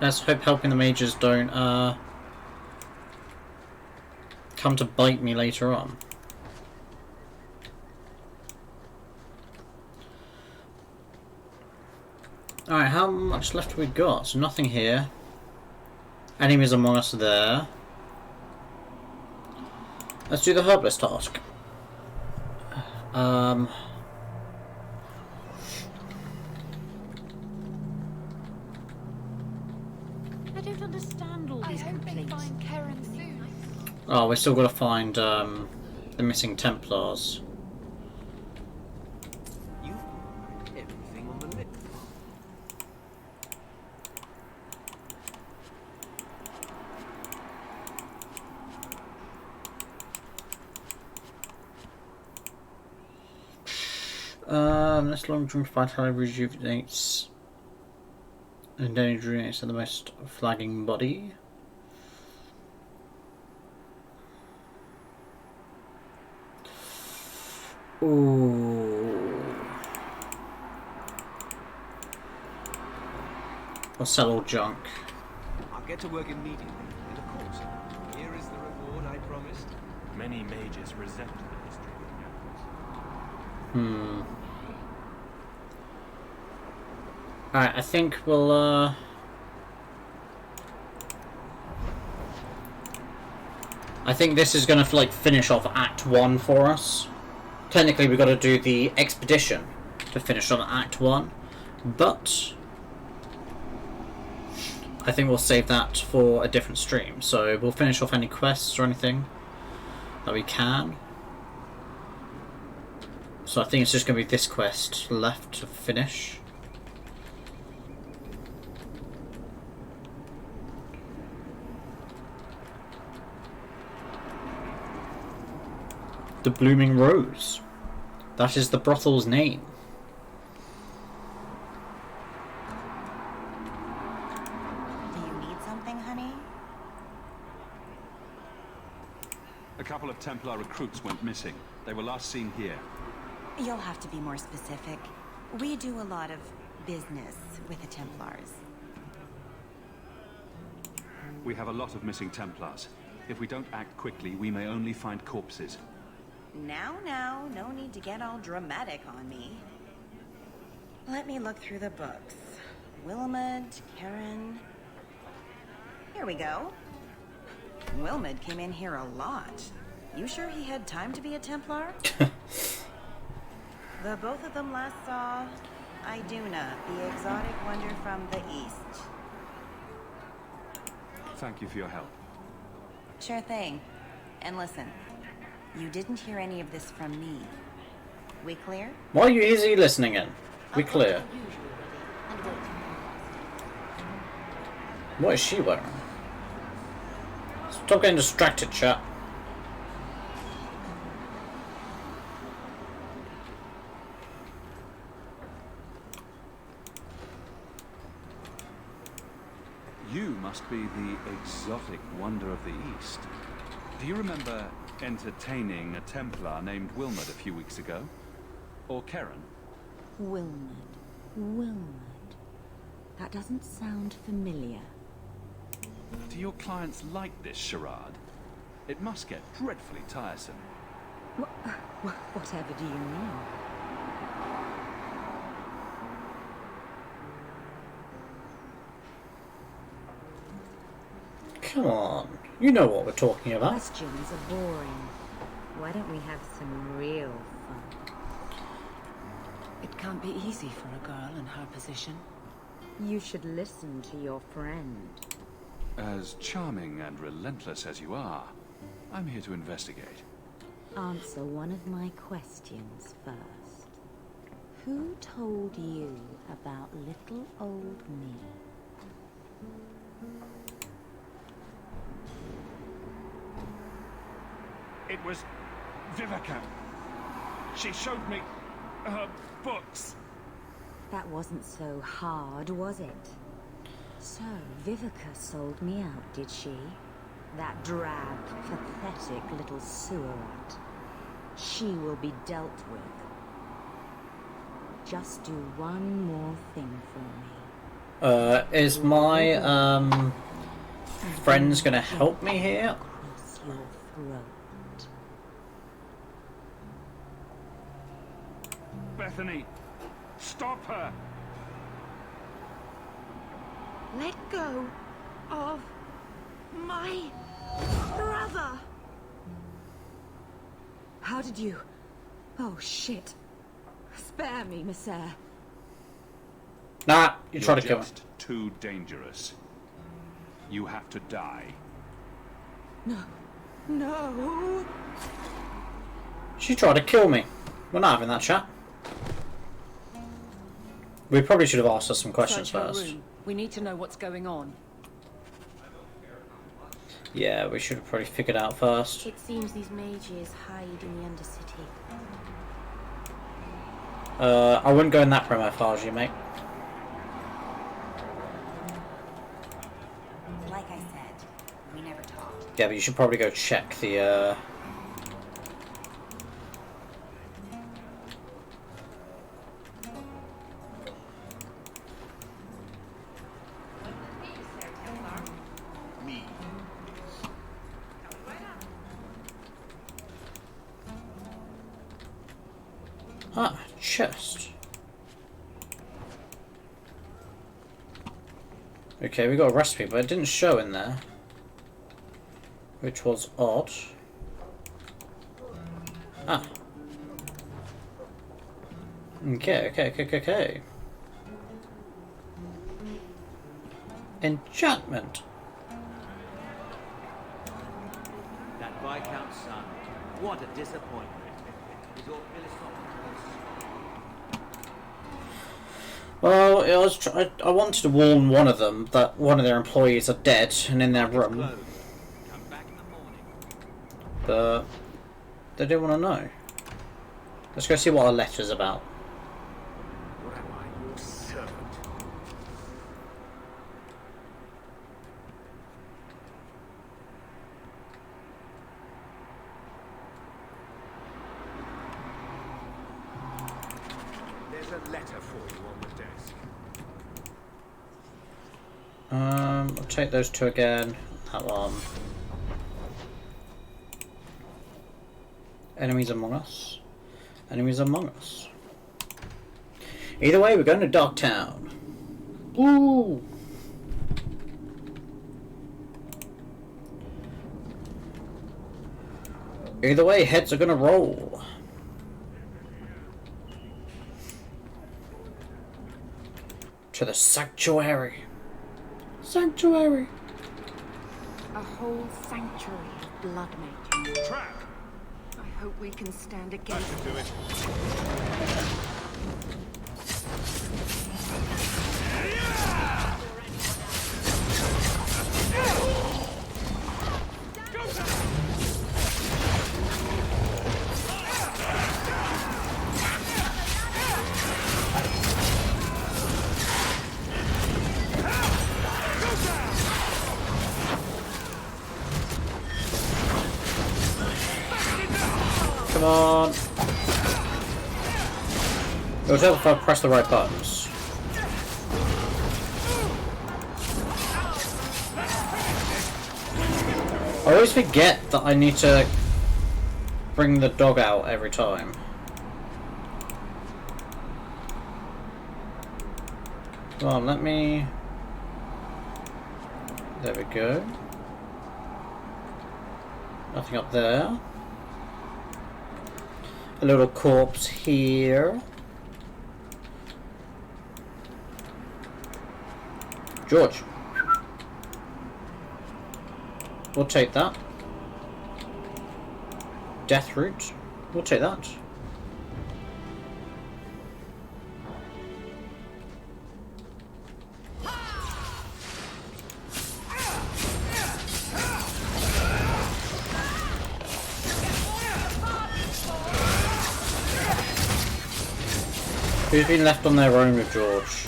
Speaker 1: Let's hope helping the mages don't come to bite me later on. Alright, how much left have we got? So nothing here. Enemies among us there. Let's do the herbalist task.
Speaker 3: I don't understand all these complaints. Find Karen soon.
Speaker 1: Oh, we've still got to find the missing Templars.
Speaker 5: Everything on the list.
Speaker 1: This long drink vitality rejuvenates and then rejuvenates the most flagging body. Ooh. I'll sell all junk.
Speaker 5: I'll get to work immediately. And of course, here is the reward I promised.
Speaker 2: Many mages resent the history of the Templars.
Speaker 1: Alright, I think we'll, I think this is gonna, like, finish off Act 1 for us. Technically, we've got to do the expedition to finish on Act 1, but I think we'll save that for a different stream. So we'll finish off any quests or anything that we can. So I think it's just going to be this quest left to finish. The Blooming Rose. That is the brothel's name.
Speaker 3: Do you need something, honey?
Speaker 6: A couple of Templar recruits went missing. They were last seen here.
Speaker 3: You'll have to be more specific. We do a lot of business with the Templars.
Speaker 6: We have a lot of missing Templars. If we don't act quickly, we may only find corpses.
Speaker 3: Now, no need to get all dramatic on me. Let me look through the books. Wilmot, Karen... Here we go. Wilmot came in here a lot. You sure he had time to be a Templar? The both of them last saw Iduna, the exotic wonder from the east.
Speaker 6: Thank you for your help.
Speaker 3: Sure thing. And listen, you didn't hear any of this from me. We clear?
Speaker 1: Why are you easy listening in? We clear. What is she wearing? Stop getting distracted, chat.
Speaker 6: You must be the exotic wonder of the East. Do you remember entertaining a Templar named Wilmot a few weeks ago? Or Karen?
Speaker 20: Wilmot. That doesn't sound familiar.
Speaker 6: Do your clients like this charade? It must get dreadfully tiresome.
Speaker 20: Whatever do you mean?
Speaker 1: Come on. You know what we're talking about.
Speaker 20: Questions are boring. Why don't we have some real fun?
Speaker 17: It can't be easy for a girl in her position.
Speaker 20: You should listen to your friend.
Speaker 6: As charming and relentless as you are, I'm here to investigate.
Speaker 20: Answer one of my questions first. Who told you about little old me?
Speaker 12: It was Vivica. She showed me her books.
Speaker 20: That wasn't so hard, was it? So, Vivica sold me out, did she? That drab, pathetic little sewer rat. She will be dealt with. Just do one more thing for me.
Speaker 1: Is my, friends gonna help me here?
Speaker 20: Across your throat.
Speaker 12: Bethany, stop her!
Speaker 9: Let go of my brother!
Speaker 20: How did you... Oh, shit. Spare me, Miss Eyre.
Speaker 1: Nah, you try
Speaker 6: You're
Speaker 1: to kill me.
Speaker 6: just too dangerous. You have to die.
Speaker 20: No. No!
Speaker 1: She tried to kill me. We're not having that, chat. We probably should have asked us some questions
Speaker 17: Search her
Speaker 1: first.
Speaker 17: room. We need to know what's going on.
Speaker 1: Yeah, we should have probably figured out first.
Speaker 9: It seems these mages hide in the Undercity.
Speaker 1: I wouldn't go in that room as far as you, mate.
Speaker 3: Like I said, we never talked.
Speaker 1: Yeah, but you should probably go check the,
Speaker 16: Me.
Speaker 1: Ah, chest. Okay, we got a recipe, but it didn't show in there. Which was odd. Ah. Okay. Enchantment.
Speaker 14: That Viscount's son. What a disappointment. He's all
Speaker 1: Well, it was I wanted to warn one of them that one of their employees are dead and in their room. But they didn't want to know. Let's go see what our letter's about.
Speaker 12: What am I, your servant? There's a letter for you on the desk.
Speaker 1: I'll take those two again. That one. Enemies among us. Enemies among us. Either way, we're going to Darktown. Woo! Either way, heads are gonna roll. To the sanctuary. Sanctuary.
Speaker 9: A whole sanctuary of blood mages.
Speaker 12: Trap!
Speaker 9: I hope we can stand against
Speaker 12: Do it.
Speaker 1: Come on. It was helpful if I press the right buttons. I always forget that I need to bring the dog out every time. Come on, let me... There we go. Nothing up there. A little corpse here. George. We'll take that. Death root. We'll take that. Who's been left on their own with George?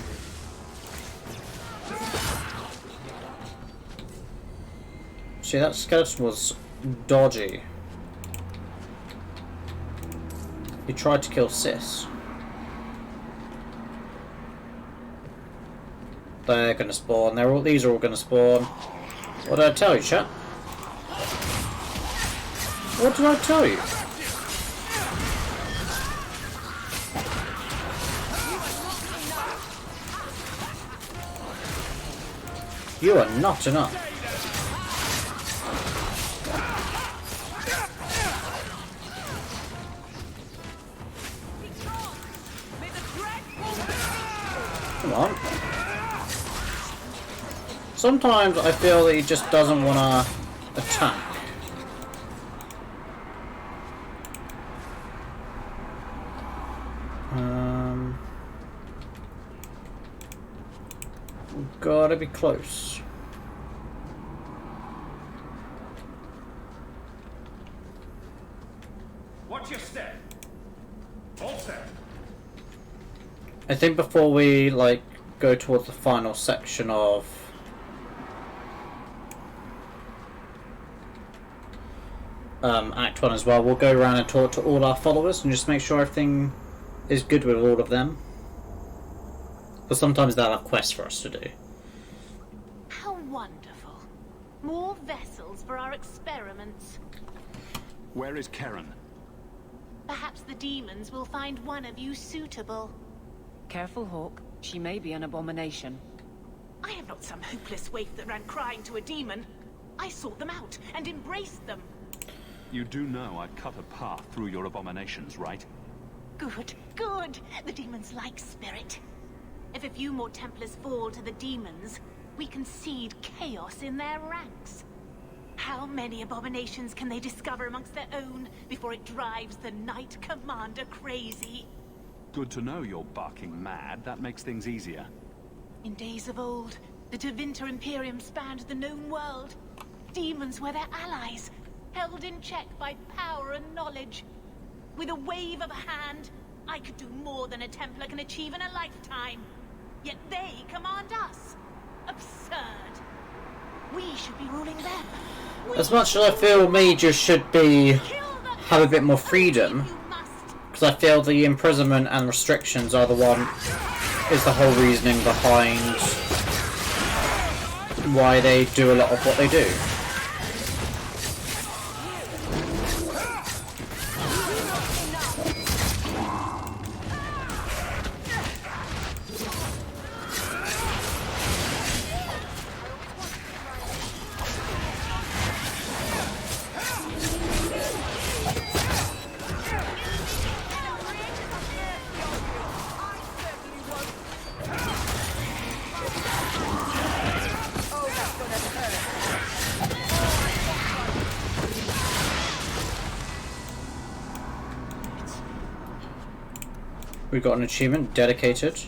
Speaker 1: See, that skeleton was dodgy. He tried to kill Sis. They're gonna spawn. These are all gonna spawn. What did I tell you, chat? What did I tell you? You are not enough. Come on. Sometimes I feel that he just doesn't want to attack. Gotta be close.
Speaker 12: Watch your step. All set.
Speaker 1: I think before we like go towards the final section of Act 1 as well, we'll go around and talk to all our followers and just make sure everything is good with all of them. Because sometimes they'll have quests for us to do.
Speaker 3: How wonderful. More vessels for our experiments.
Speaker 8: Where is Karen?
Speaker 3: Perhaps the demons will find one of you suitable.
Speaker 17: Careful, Hawk. She may be an abomination.
Speaker 3: I am not some hopeless waif that ran crying to a demon. I sought them out and embraced them.
Speaker 8: You do know I cut a path through your abominations, right?
Speaker 3: Good, good. The demons like spirit. If a few more Templars fall to the demons, we can seed chaos in their ranks. How many abominations can they discover amongst their own before it drives the Knight Commander crazy?
Speaker 8: Good to know you're barking mad. That makes things easier.
Speaker 3: In days of old, the Tevinter Imperium spanned the known world. Demons were their allies, held in check by power and knowledge. With a wave of a hand, I could do more than a Templar can achieve in a lifetime. Yet they command us. Absurd. We should be ruling them.
Speaker 1: As much as I feel mages should be have a bit more freedom, because I feel the imprisonment and restrictions are the whole reasoning behind why they do a lot of what they do. We got an achievement, dedicated.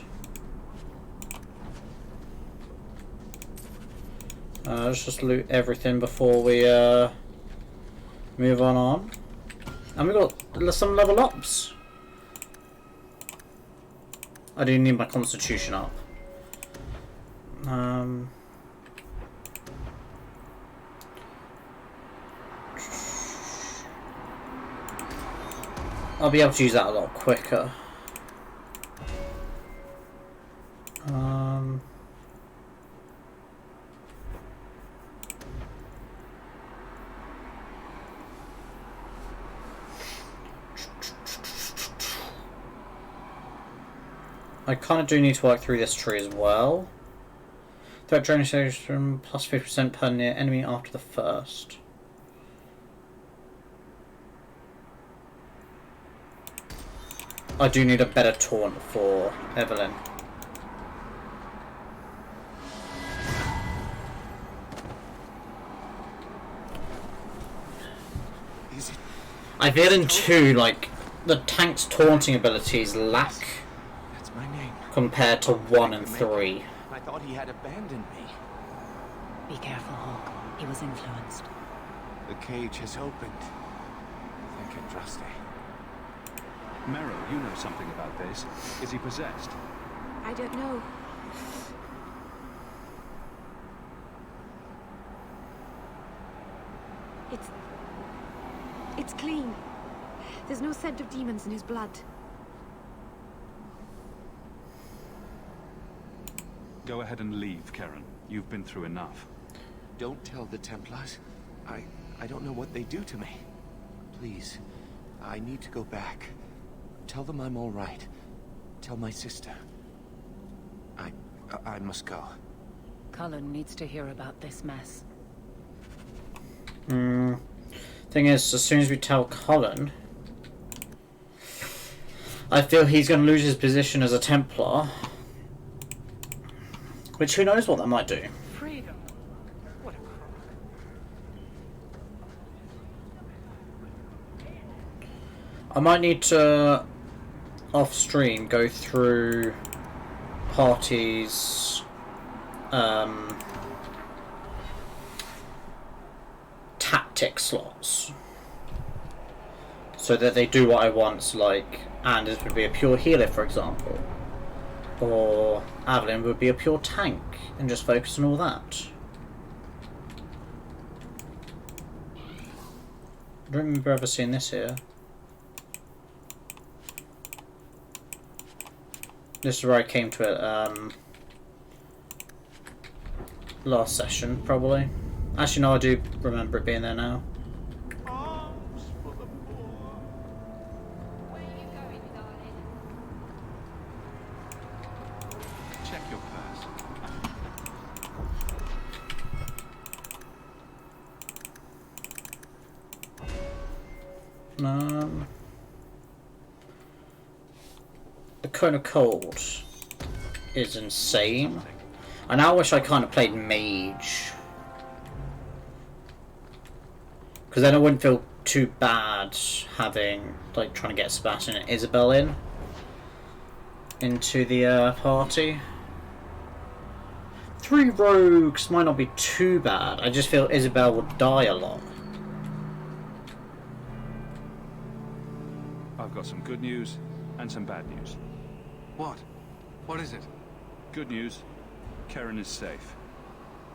Speaker 1: Let's just loot everything before we move on. And we got some level ups. I do need my constitution up. I'll be able to use that a lot quicker. I kind of do need to work through this tree as well. Threat drone station plus 50% per near enemy after the first. I do need a better taunt for Evelyn. I feel in 2, like, the tank's taunting abilities lack
Speaker 5: That's my name.
Speaker 1: compared to 1 and 3.
Speaker 5: I thought he had abandoned me.
Speaker 3: Be careful, Hawk. He was influenced.
Speaker 5: The cage has opened. Thank Andraste.
Speaker 8: Mero, you know something about this. Is he possessed?
Speaker 9: I don't know. It's clean. There's no scent of demons in his blood.
Speaker 8: Go ahead and leave, Karen. You've been through enough.
Speaker 5: Don't tell the Templars. I don't know what they do to me. Please, I need to go back. Tell them I'm all right. Tell my sister. I must go.
Speaker 17: Cullen needs to hear about this mess.
Speaker 1: Thing is, as soon as we tell Cullen, I feel he's going to lose his position as a Templar. Which, who knows what that might do.
Speaker 2: Freedom. What a crime.
Speaker 1: I might need to, off stream, go through parties tactic slots, so that they do what I want. Like Anders would be a pure healer, for example, or Evelyn would be a pure tank and just focus on all that. I don't remember ever seeing this here. This is where I came to it last session, probably. Actually, no, I do remember it being there now.
Speaker 6: Check your purse.
Speaker 1: The Cone of Cold is insane. I now wish I kind of played Mage, because then I wouldn't feel too bad having, like, trying to get Sebastian and Isabel into the party. 3 rogues might not be too bad. I just feel Isabel would die a lot.
Speaker 6: I've got some good news and some bad news.
Speaker 8: What? What is it?
Speaker 6: Good news, Karen is safe.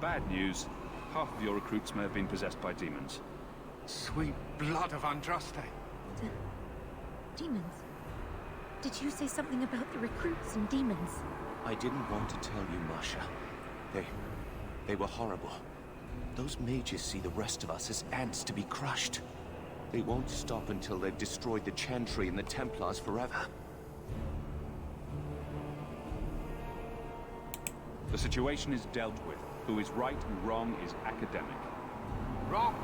Speaker 6: Bad news, half of your recruits may have been possessed by demons.
Speaker 8: Sweet blood of Andraste.
Speaker 3: Demons? Did you say something about the recruits and demons?
Speaker 5: I didn't want to tell you, Masha. They were horrible. Those mages see the rest of us as ants to be crushed. They won't stop until they've destroyed the Chantry and the Templars forever.
Speaker 6: The situation is dealt with. Who is right and wrong is academic.
Speaker 8: Wrong.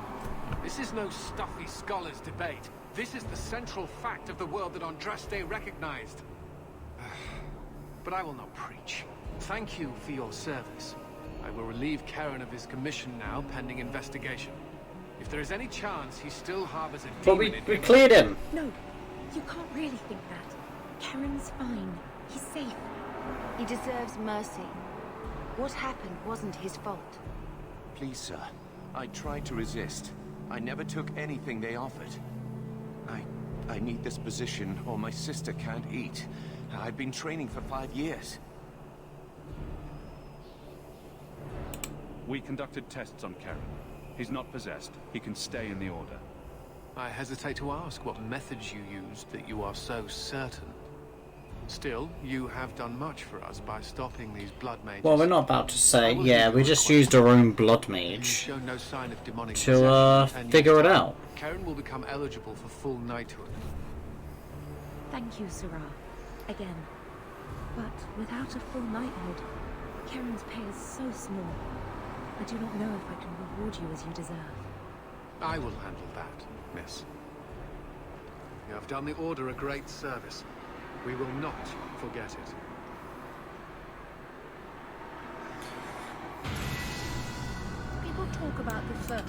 Speaker 8: This is no stuffy scholars' debate. This is the central fact of the world that Andraste recognized. But I will not preach. Thank you for your service. I will relieve Karen of his commission now, pending investigation. If there is any chance he still harbors a
Speaker 1: But
Speaker 8: demon
Speaker 1: we cleared him.
Speaker 3: No, you can't really think that. Karen's fine. He's safe. He deserves mercy. What happened wasn't his fault.
Speaker 5: Please, sir. I tried to resist. I never took anything they offered. I need this position or my sister can't eat. I've been training for 5 years.
Speaker 6: We conducted tests on Karen. He's not possessed. He can stay in the Order.
Speaker 8: I hesitate to ask what methods you used that you are so certain. Still, you have done much for us by stopping these blood mages.
Speaker 1: Well, we're not about to say, yeah, we just used our own blood mage
Speaker 8: show no sign of demonic
Speaker 1: to figure it out.
Speaker 8: Karen will become eligible for full knighthood.
Speaker 3: Thank you, Sarah. Again. But without a full knighthood, Karen's pay is so small. I do not know if I can reward you as you deserve.
Speaker 8: I will handle that, miss. You have done the Order a great service. We will not forget it.
Speaker 3: People talk about the firm.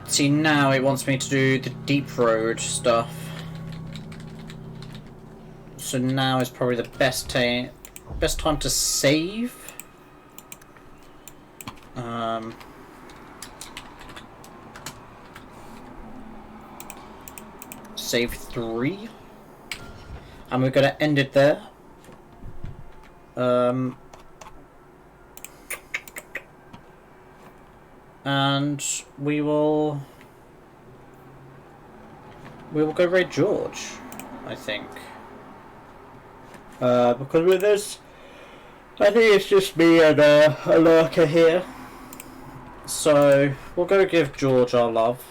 Speaker 1: See, now it wants me to do the deep road stuff. So now is probably the best time to save. Save 3. And we're going to end it there. And we will go raid George, I think. Because with this, I think it's just me and a lurker here. So we'll go give George our love.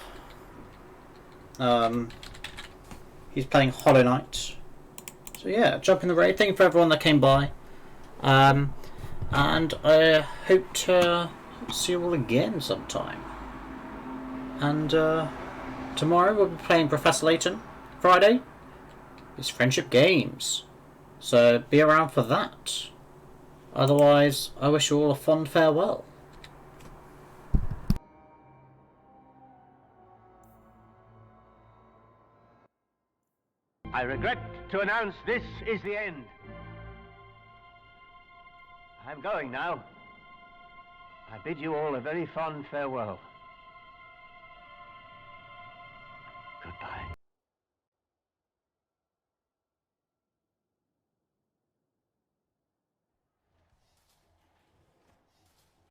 Speaker 1: He's playing Hollow Knight. So yeah, jump in the raid. Thank you for everyone that came by. And I hope to see you all again sometime. And tomorrow we'll be playing Professor Layton. Friday is Friendship Games. So be around for that. Otherwise, I wish you all a fond farewell.
Speaker 4: I regret to announce this is the end. I'm going now. I bid you all a very fond farewell.